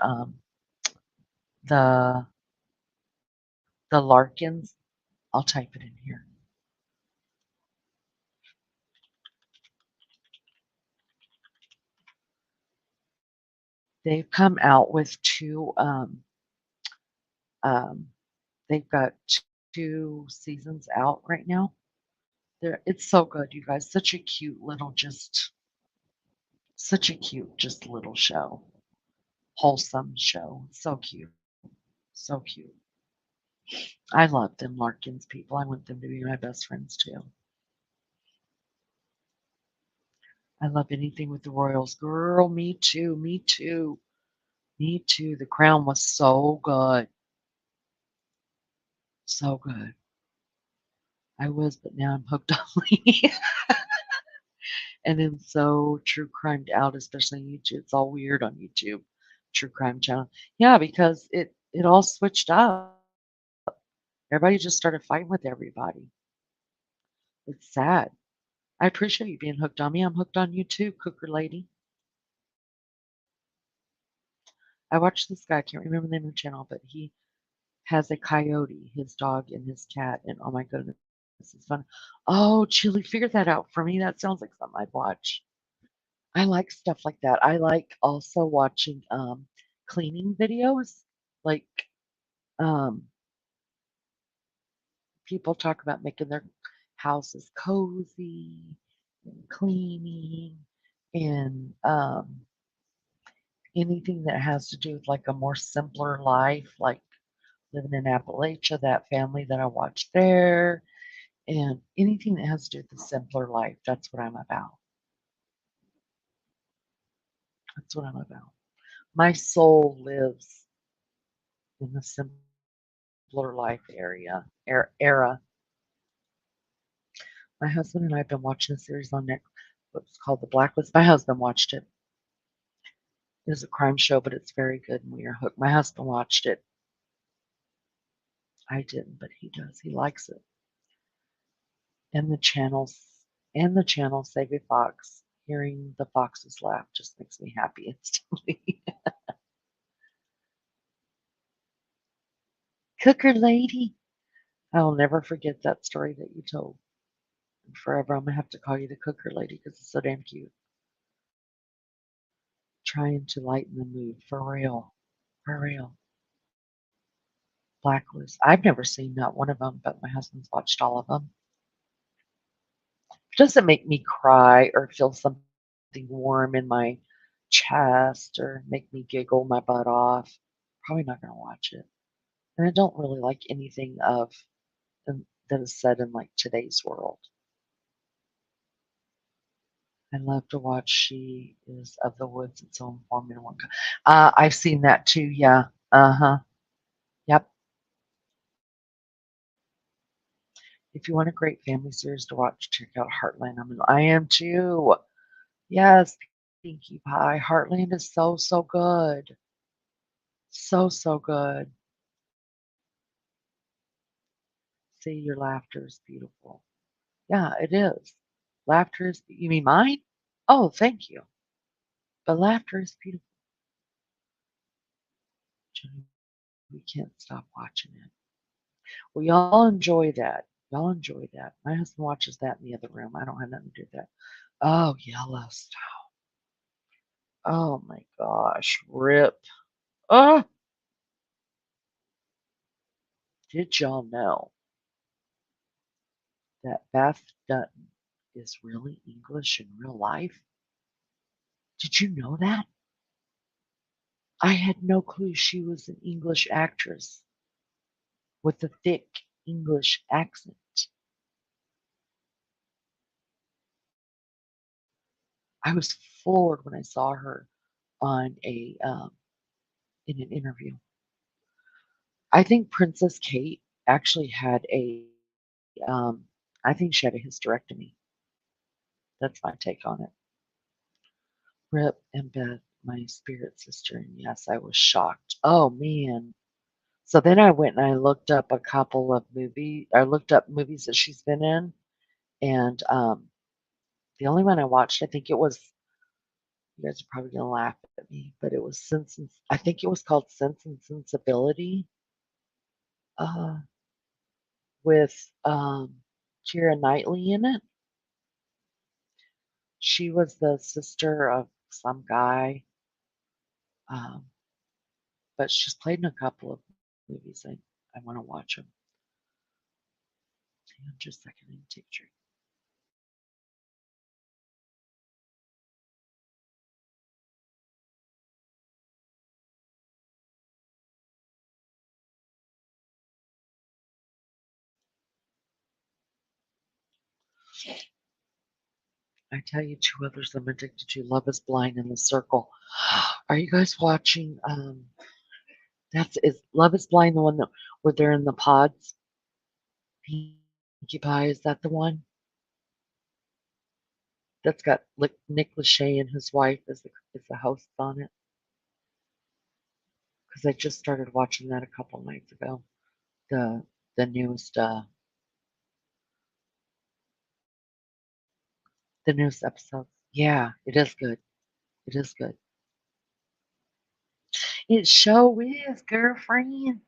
the the Larkins? I'll type it in here. They've come out with 2 um they've got 2 seasons out right now. It's so good, you guys. Such a cute, just little show. Wholesome show. So cute. So cute. I love them Larkins people. I want them to be my best friends too. I love anything with the Royals. Girl, me too. Me too. Me too. The Crown was so good. So good. I was, but now I'm hooked on Lee. And I'm so true crimed out, especially on YouTube. It's all weird on YouTube. True crime channel. Yeah, because it all switched up. Everybody just started fighting with everybody. It's sad. I appreciate you being hooked on me. I'm hooked on you too, Cooker Lady. I watched this guy, I can't remember the name of the channel, but he has a coyote, his dog, and his cat, and oh my goodness, This is fun. Oh, Chili, figure that out for me. That sounds like something I'd watch. I like stuff like that. I like also watching cleaning videos. Like um people talk about making their houses cozy and cleaning and anything that has to do with like a more simpler life, like living in Appalachia, that family that I watched there, and anything that has to do with the simpler life. That's what I'm about. That's what I'm about. My soul lives in the simpler life era. My husband and I have been watching a series on Netflix. It's called The Blacklist. My husband watched it. It is a crime show, but it's very good, and we are hooked. My husband watched it. I didn't, but he does. He likes it. And the channel Save a Fox. Hearing the foxes laugh just makes me happy instantly. Cooker lady. I'll never forget that story that you told. And forever, I'm gonna have to call you the cooker lady because it's so damn cute. Trying to lighten the mood for real. For real. Blacklist. I've never seen not one of them, but my husband's watched all of them. It doesn't make me cry or feel something warm in my chest or make me giggle my butt off. Probably not gonna watch it. And I don't really like anything of that is said in like today's world. I love to watch She is of the Woods. It's so informative. I've seen that too. Yeah. Uh huh. Yep. If you want a great family series to watch, check out Heartland. I am too. Yes, Pinkie Pie. Heartland is so, so good. So, so good. See, your laughter is beautiful. Yeah, it is. Laughter is, you mean mine? Oh, thank you. But laughter is beautiful. Jenny, we can't stop watching it. Well, y'all enjoy that. Y'all enjoy that. My husband watches that in the other room. I don't have nothing to do with that. Oh, Yellowstone. Oh my gosh. Rip. Oh, did y'all know that Beth Dutton is really English in real life? Did you know that? I had no clue she was an English actress with a thick English accent. I was floored when I saw her on a in an interview. I think Princess Kate actually had I think she had a hysterectomy. That's my take on it. Rip and Beth, my spirit sister, and yes, I was shocked. Oh man. So then I went and I looked up a couple of I looked up movies that she's been in, and the only one I watched, I think it was, you guys are probably gonna laugh at me, but it was I think it was called Sense and Sensibility, uh, with Keira Knightley in it. She was the sister of some guy, um, but she's played in a couple of movies. I want to watch them. Hang on just a second, I need to take a drink. I tell you two others I'm addicted to. Love is Blind and The Circle. Are you guys watching? That's is Love is Blind the one that where they're in the pods? Pinkie Pie, is that the one? That's got Nick Lachey and his wife as the hosts on it. Because I just started watching that a couple nights ago. The the newest the newest episode. Yeah, it is good. It is good. It show is, girlfriend.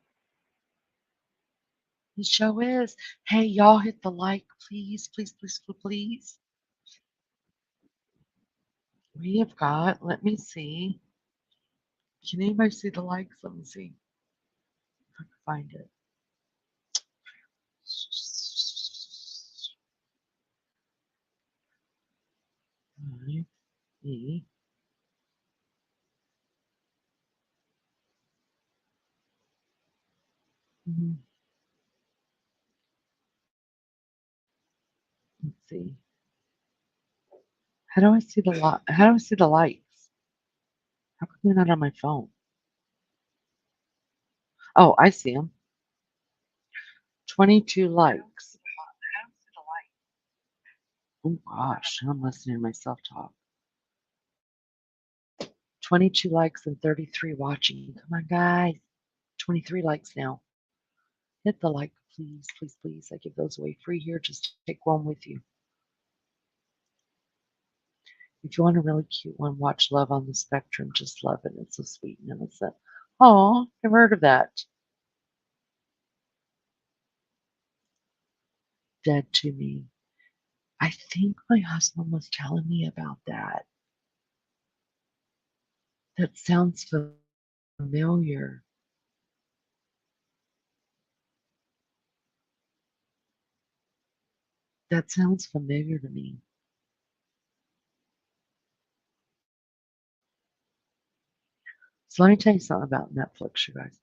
It sure is. Hey, y'all hit the like, please, please, please, please. We have got, let me see. Can anybody see the likes? Let me see if I can find it. I, E, mm, let's see. How do I see the How do I see the likes? How come they're not on my phone? Oh, I see them. 22 likes. Oh gosh, I'm listening to myself talk. 22 likes and 33 watching. Come on, guys. 23 likes now. Hit the like, please, please, please. I give those away free here. Just take one with you. If you want a really cute one, watch Love on the Spectrum. Just love it. It's so sweet and innocent. Oh, I've heard of that. Dead to Me. I think my husband was telling me about that. That sounds familiar. That sounds familiar to me. So let me tell you something about Netflix, you guys.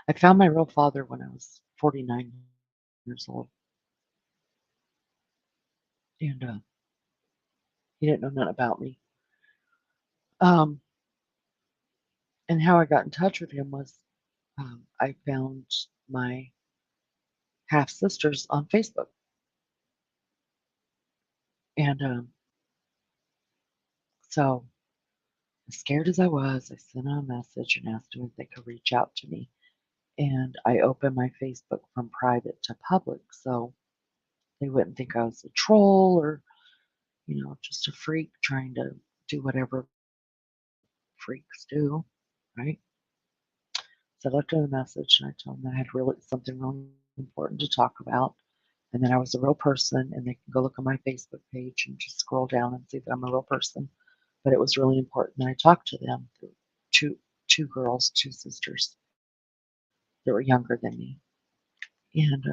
I found my real father when I was 49 years old, and he didn't know nothing about me. Um, and how I got in touch with him was I found my half sisters on Facebook, and so as scared as I was, I sent them a message and asked them if they could reach out to me. And I opened my Facebook from private to public, so they wouldn't think I was a troll or just a freak trying to do whatever freaks do, right? So I left them a message and I told them I had something really important to talk about, and that I was a real person, and they can go look on my Facebook page and just scroll down and see that I'm a real person. But it was really important that I talked to them. Two two girls, two sisters that were younger than me, and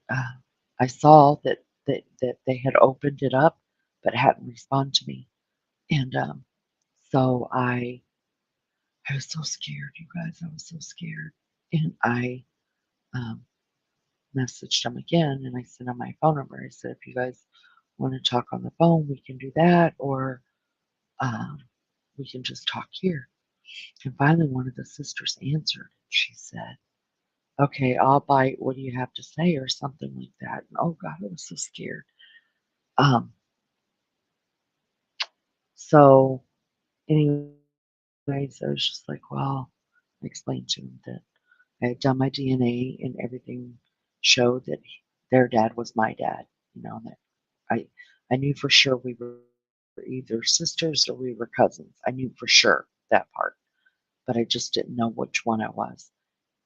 uh, I saw that they had opened it up, but hadn't responded to me, and so I was so scared, you guys. I was so scared, and I um, messaged them again, and I sent them my phone number. I said, if you guys want to talk on the phone, we can do that, or um, we can just talk here. And finally, one of the sisters answered. She said, okay, I'll bite. What do you have to say? Or something like that. And oh God, I was so scared. Um, so, anyways, I was just like, well, I explained to him that I had done my DNA and everything showed that their dad was my dad. That I I knew for sure we were either sisters or we were cousins. I knew for sure that part, but I just didn't know which one I was.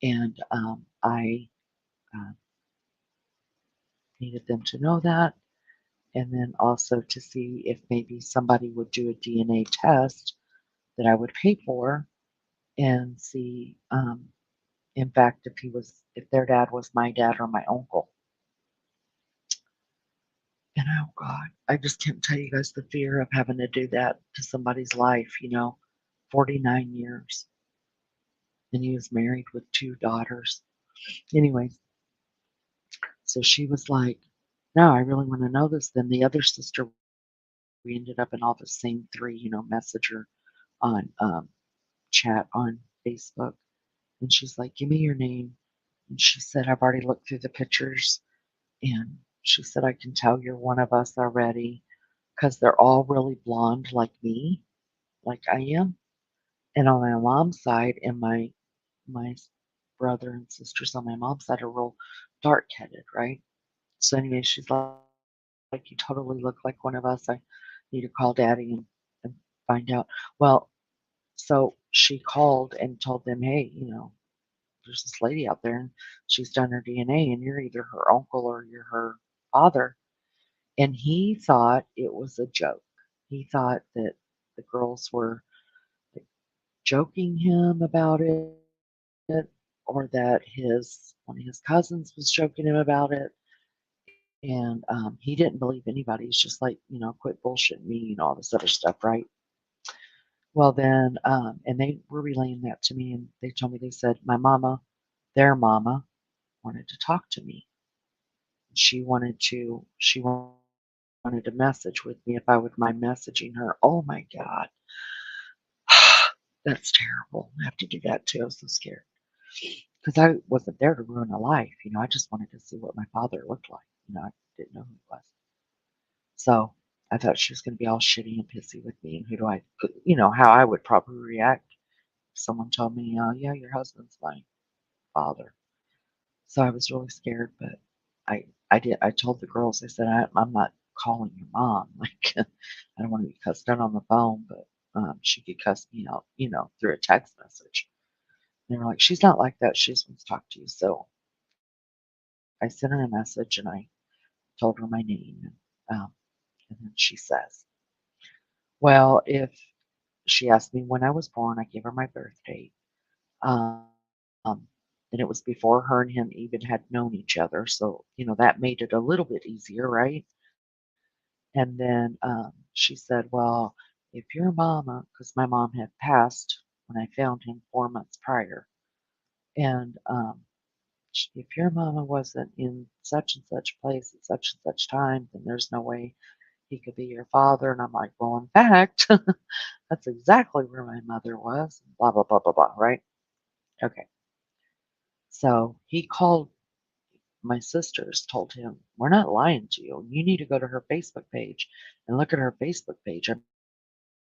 And I uh, needed them to know that, and then also to see if maybe somebody would do a DNA test that I would pay for and see, in fact, if their dad was my dad or my uncle. And oh God, I just can't tell you guys the fear of having to do that to somebody's life, 49 years. And he was married with two daughters. Anyways, so she was like, no, I really want to know this. Then the other sister, we ended up in all the same three, messenger on chat on Facebook. And she's like, give me your name. And she said, I've already looked through the pictures. And she said, I can tell you're one of us already because they're all really blonde like me, like I am. And on my mom's side, and my brother and sisters on my mom's side are real dark headed, right? So anyway, she's like, you totally look like one of us. I need to call daddy and find out. Well, So she called and told them, hey, there's this lady out there and she's done her DNA and you're either her uncle or you're her father. And he thought it was a joke. He thought that the girls were like, joking him about it, or that his one of his cousins was joking him about it. And he didn't believe anybody. He's just like, quit bullshitting me and all this other stuff, right? Well, then, and they were relaying that to me, and they told me, they said, my mama, their mama, wanted to talk to me. She wanted to message with me if I would mind messaging her. Oh my God. That's terrible. I have to do that too. I was so scared because I wasn't there to ruin a life. I just wanted to see what my father looked like. I didn't know who he was. So I thought she was going to be all shitty and pissy with me. And how I would probably react if someone told me, yeah, your husband's my father. So I was really scared, but I told the girls, I said, I'm not calling your mom. Like, I don't want to be cussed out on the phone, but she could cuss me out, through a text message. And they were like, she's not like that. She just wants to talk to you. So I sent her a message and I told her my name. And then she says, well, if she asked me when I was born, I gave her my birth date. Um, and it was before her and him even had known each other. So, that made it a little bit easier, right? And then she said, well, if your mama, because my mom had passed when I found him 4 months prior, and if your mama wasn't in such and such place at such and such time, then there's no way he could be your father. And I'm like, well, in fact, that's exactly where my mother was. Blah, blah, blah, blah, blah, right? Okay. So he called my sisters, told him, we're not lying to you. You need to go to her Facebook page and look at her Facebook page. I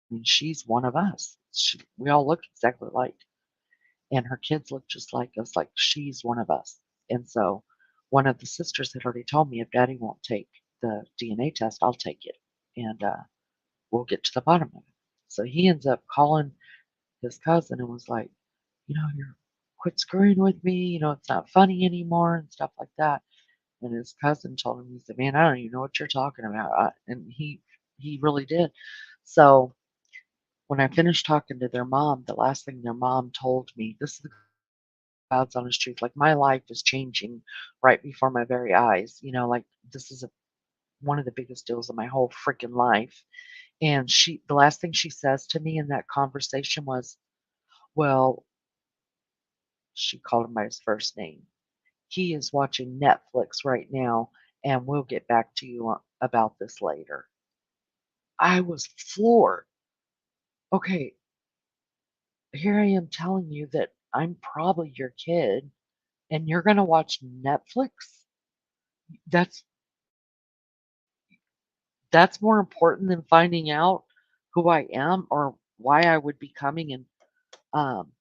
mean, she's one of us. We all look exactly alike. And her kids look just like us, like she's one of us. And so one of the sisters had already told me if daddy won't take the DNA test, I'll take it. And we'll get to the bottom of it. So he ends up calling his cousin and was like, you're quit screwing with me. It's not funny anymore and stuff like that. And his cousin told him, he said, man, I don't even know what you're talking about. And he really did. So when I finished talking to their mom, the last thing their mom told me, this is the God's honest truth, like my life is changing right before my very eyes. Like this is one of the biggest deals of my whole freaking life. And the last thing she says to me in that conversation was, well, she called him by his first name. He is watching Netflix right now, and we'll get back to you about this later. I was floored. Okay, here I am telling you that I'm probably your kid, and you're going to watch Netflix? That's that's more important than finding out who I am or why I would be coming um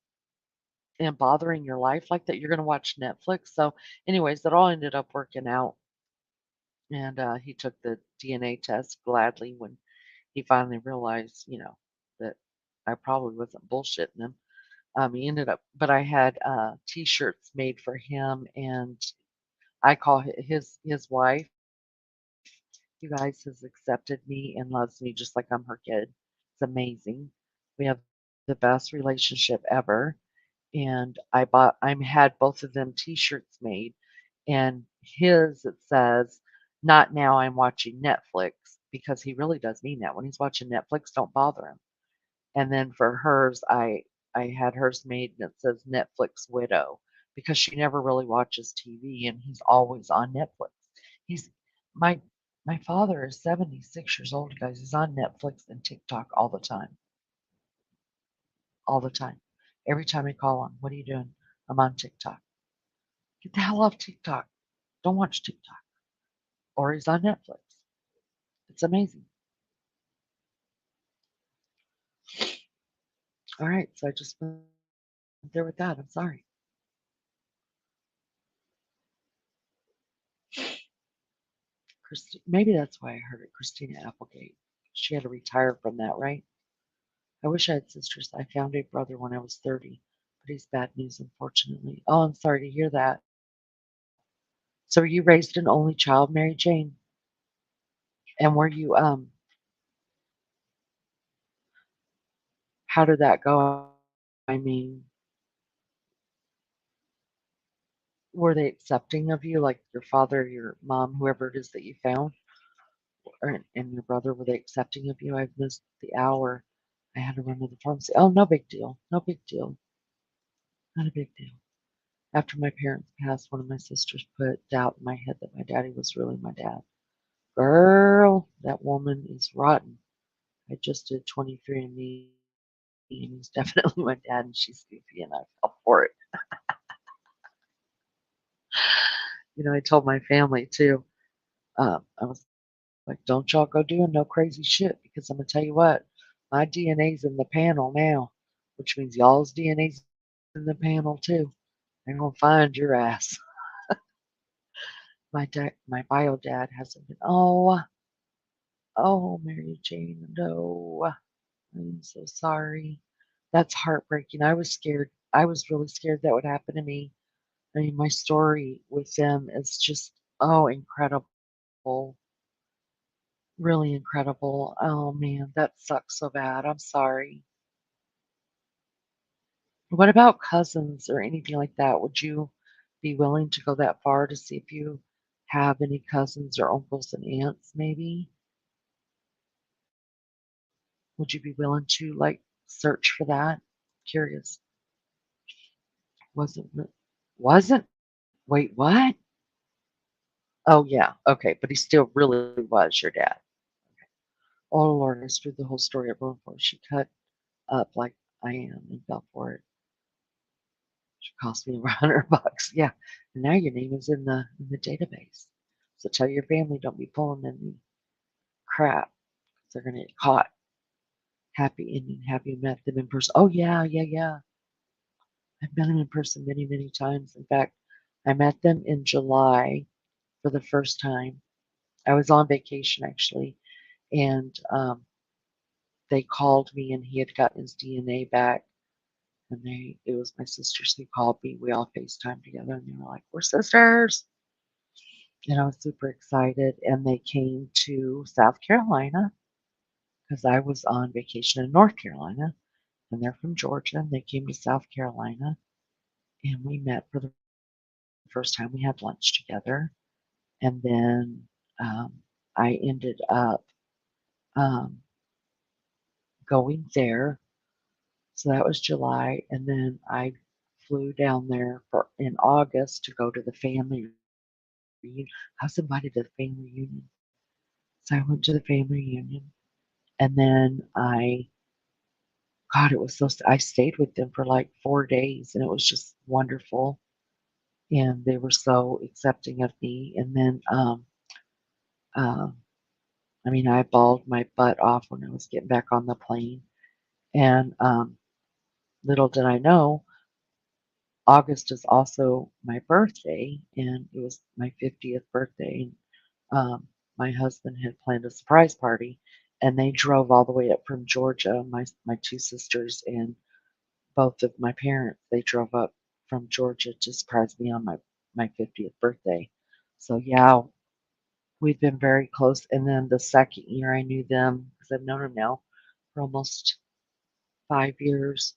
and bothering your life like that. You're going to watch Netflix. So, anyways, that all ended up working out, and he took the DNA test gladly when he finally realized, that I probably wasn't bullshitting him. He ended up, but I had T-shirts made for him, and I call his wife. You guys has accepted me and loves me just like I'm her kid. It's amazing. We have the best relationship ever. And I had both of them T-shirts made, and his it says, "Not now. I'm watching Netflix," because he really does mean that. When he's watching Netflix, don't bother him. And then for hers, I had hers made and it says Netflix widow because she never really watches TV and he's always on Netflix. He's my my father is 76 years old, guys. He's on Netflix and TikTok all the time. All the time. Every time I call him, what are you doing? I'm on TikTok. Get the hell off TikTok. Don't watch TikTok. Or he's on Netflix. It's amazing. All right, so I just went there with that. I'm sorry. Maybe that's why I heard it, Christina Applegate. She had to retire from that, right? I wish I had sisters. I found a brother when I was 30, but he's bad news, unfortunately. Oh, I'm sorry to hear that. So were you raised an only child, Mary Jane? And were you how did that go? I mean, were they accepting of you, like your father, your mom, whoever it is that you found, and your brother, were they accepting of you? I've missed the hour. I had to run to the pharmacy. Oh, no big deal. No big deal. Not a big deal. After my parents passed, one of my sisters put doubt in my head that my daddy was really my dad. Girl, that woman is rotten. I just did 23andMe, and he's definitely my dad, and she's goofy, and I fell for it. I told my family too. I was like, don't y'all go doing no crazy shit because I'm gonna tell you what, my DNA's in the panel now, which means y'all's DNA's in the panel too. They're gonna find your ass. My bio dad hasn't been. Oh, Mary Jane, no. I'm so sorry. That's heartbreaking. I was scared. I was really scared that would happen to me. I mean, my story with them is just, oh, incredible. Really incredible. Oh, man, that sucks so bad. I'm sorry. What about cousins or anything like that? Would you be willing to go that far to see if you have any cousins or uncles and aunts, maybe? Would you be willing to, like, search for that? Curious. Wasn't, wasn't, wait, what? Oh, yeah. Okay. But he still really was your dad. Oh, Lord, I screwed the whole story up wrong for her. She cut up like I am and fell for it. She cost me over $100. Yeah. And now your name is in the database. So tell your family don't be pulling any crap. They're gonna get caught. Happy ending. Have you met them in person? Oh yeah, yeah, yeah. I've met them in person many, many times. In fact, I met them in July for the first time. I was on vacation actually, and they called me, and he had gotten his DNA back, and it was my sisters who called me. We all FaceTime together, and they were like, "We're sisters," and I was super excited. And they came to South Carolina because I was on vacation in North Carolina, and they're from Georgia, and they came to South Carolina, and we met for the first time. We had lunch together, and then I ended up um, going there. So that was July, and then I flew down there in August to go to the family reunion. I was invited to the family reunion, so I went to the family reunion, and then God, it was I stayed with them for like 4 days, and it was just wonderful. And they were so accepting of me. And then, uh, I mean, I bawled my butt off when I was getting back on the plane. And little did I know, August is also my birthday, and it was my 50th birthday. And my husband had planned a surprise party, and they drove all the way up from Georgia. My two sisters and both of my parents, they drove up from Georgia to surprise me on my 50th birthday. So yeah, we've been very close. And then the second year I knew them, because I've known them now for almost 5 years.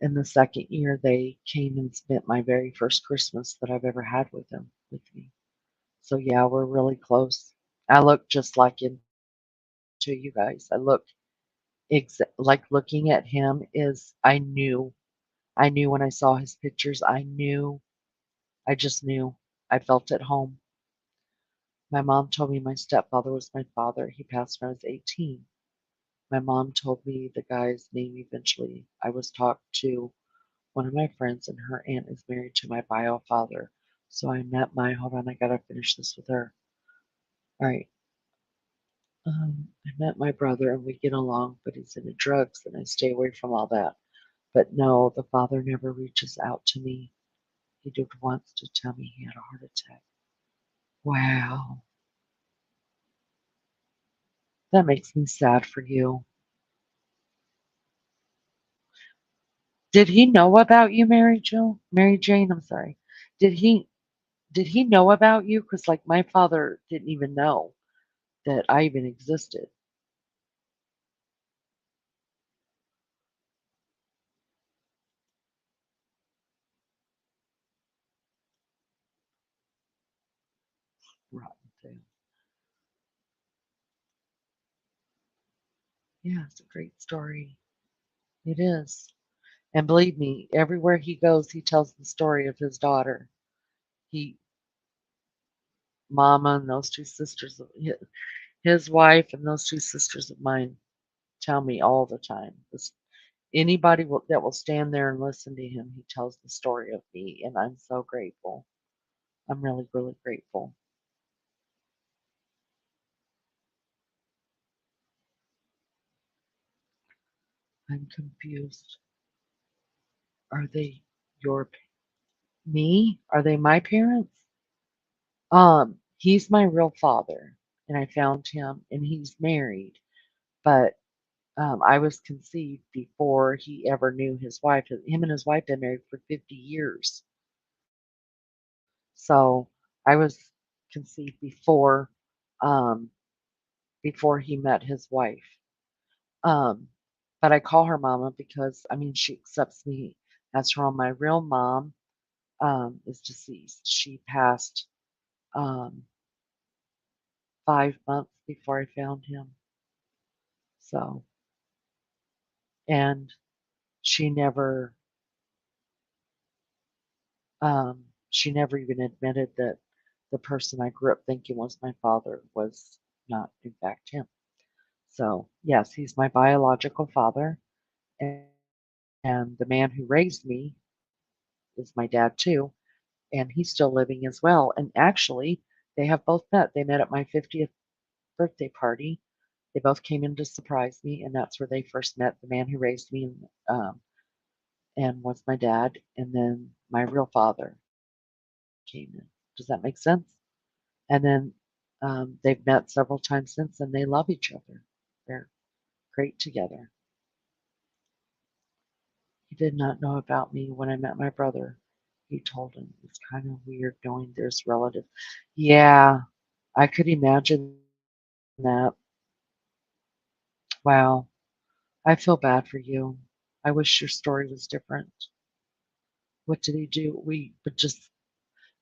And the second year they came and spent my very first Christmas that I've ever had with them with me. So yeah, we're really close. I look just like him to you guys. I look like looking at him is I knew when I saw his pictures. I just knew. I felt at home. My mom told me my stepfather was my father. He passed when I was 18. My mom told me the guy's name eventually. I was talked to one of my friends, and her aunt is married to my bio father. So I met my, hold on, I gotta finish this with her. All right. I met my brother and we get along, but he's into drugs and I stay away from all that. But no, the father never reaches out to me. He did once to tell me he had a heart attack. Wow. That makes me sad for you. Did he know about you, Mary Jill? Mary Jane, I'm sorry. Did he know about you? Because like my father didn't even know that I even existed. Rotten thing. Yeah, it's a great story. It is. And believe me, everywhere he goes, he tells the story of his daughter. He, Mama, and those two sisters, his wife, and those two sisters of mine tell me all the time. Anybody that will stand there and listen to him, he tells the story of me, and I'm so grateful. I'm really, really grateful. I'm confused. Are they me? Are they my parents? He's my real father, and I found him, and he's married, but I was conceived before he ever knew his wife. Him and his wife been married for 50 years. So I was conceived um, before he met his wife. Um, but I call her mama because I mean she accepts me as her own. My real mom is deceased. She passed um, 5 months before I found him. So and she never she never even admitted that the person I grew up thinking was my father was not, in fact, him. So, yes, he's my biological father, and the man who raised me is my dad too, and he's still living as well. And actually, they have both met. They met at my 50th birthday party. They both came in to surprise me, and that's where they first met. The man who raised me and was my dad, and then my real father came in. Does that make sense? And then they've met several times since, and they love each other. They're great together. He did not know about me when I met my brother. He told him it's kind of weird knowing there's relatives. Yeah, I could imagine that. Wow, I feel bad for you. I wish your story was different. What did he do? We but just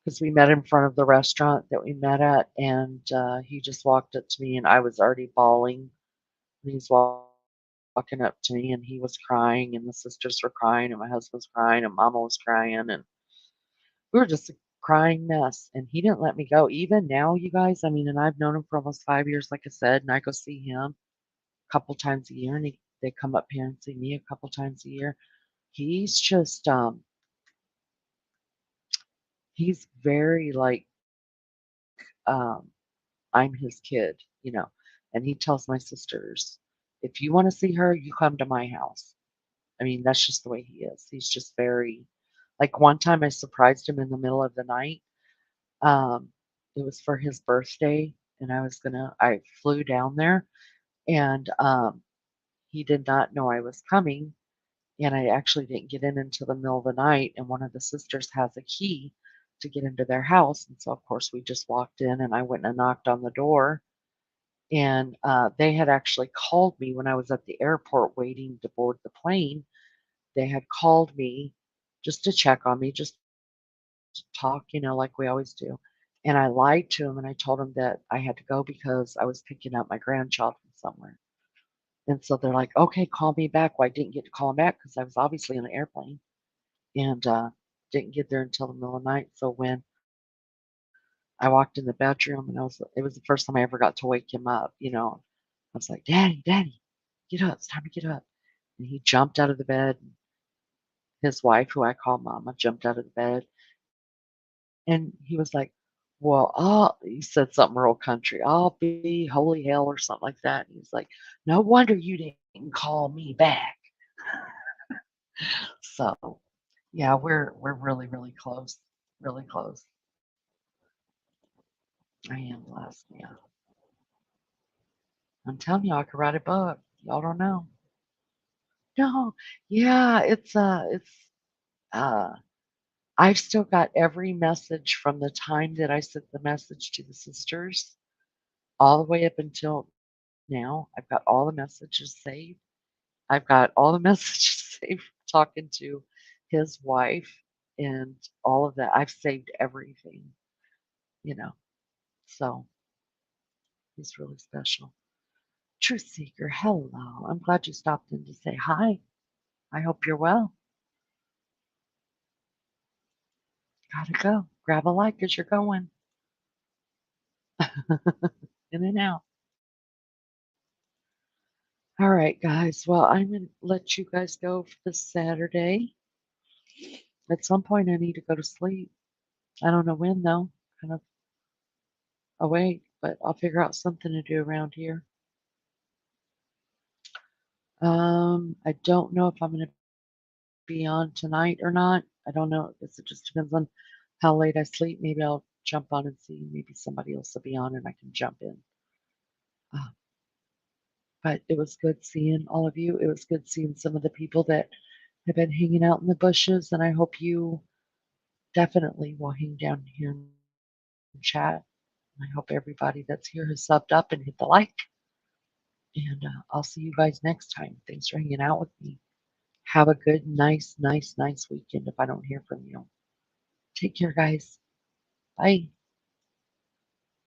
because we met in front of the restaurant that we met at, and he just walked up to me, and I was already bawling. And he's walking up to me, and he was crying, and the sisters were crying, and my husband was crying, and mama was crying, and we were just a crying mess. And he didn't let me go. Even now, you guys, I mean, and I've known him for almost 5 years, like I said, and I go see him a couple times a year, and they come up here and see me a couple times a year. He's just, he's very like, um, I'm his kid, and he tells my sisters, if you want to see her, you come to my house. I mean, that's just the way he is. He's just very like one time I surprised him in the middle of the night. Um, it was for his birthday, and I flew down there, and he did not know I was coming, and I actually didn't get in until the middle of the night, and one of the sisters has a key to get into their house, and so of course we just walked in, and I went and knocked on the door, and they had actually called me when I was at the airport waiting to board the plane. They had called me just to check on me, just to talk, like we always do. And I lied to him and I told him that I had to go because I was picking up my grandchild from somewhere. And so they're like, okay, call me back. Well, I didn't get to call him back because I was obviously on an airplane and didn't get there until the middle of the night. So when I walked in the bedroom and it was the first time I ever got to wake him up. I was like, Daddy, Daddy, get up. It's time to get up. And he jumped out of the bed. His wife, who I call Mama, jumped out of the bed. And he was like, well, he said something real country. I'll be holy hell or something like that. And he's like, no wonder you didn't call me back. So yeah, we're really, really close. Really close. I am blessed. Yeah. I'm telling you, I could write a book. Y'all don't know. No, yeah, uh, I've still got every message from the time that I sent the message to the sisters all the way up until now. I've got all the messages saved. I've got all the messages saved talking to his wife and all of that. I've saved everything, you know. So he's really special. Truth Seeker, hello. I'm glad you stopped in to say hi. I hope you're well. Gotta go. Grab a light because you're going in and out. All right, guys. Well, I'm going to let you guys go for this Saturday. At some point, I need to go to sleep. I don't know when, though. Kind of awake, but I'll figure out something to do around here. I don't know if I'm going to be on tonight or not. I don't know. I guess it just depends on how late I sleep. Maybe I'll jump on and see. Maybe somebody else will be on and I can jump in. Uh, but it was good seeing all of you. It was good seeing some of the people that have been hanging out in the bushes, and I hope you definitely will hang down here and chat. I hope everybody that's here has subbed up and hit the like. And I'll see you guys next time. Thanks for hanging out with me. Have a good, nice weekend if I don't hear from you. Take care, guys. Bye.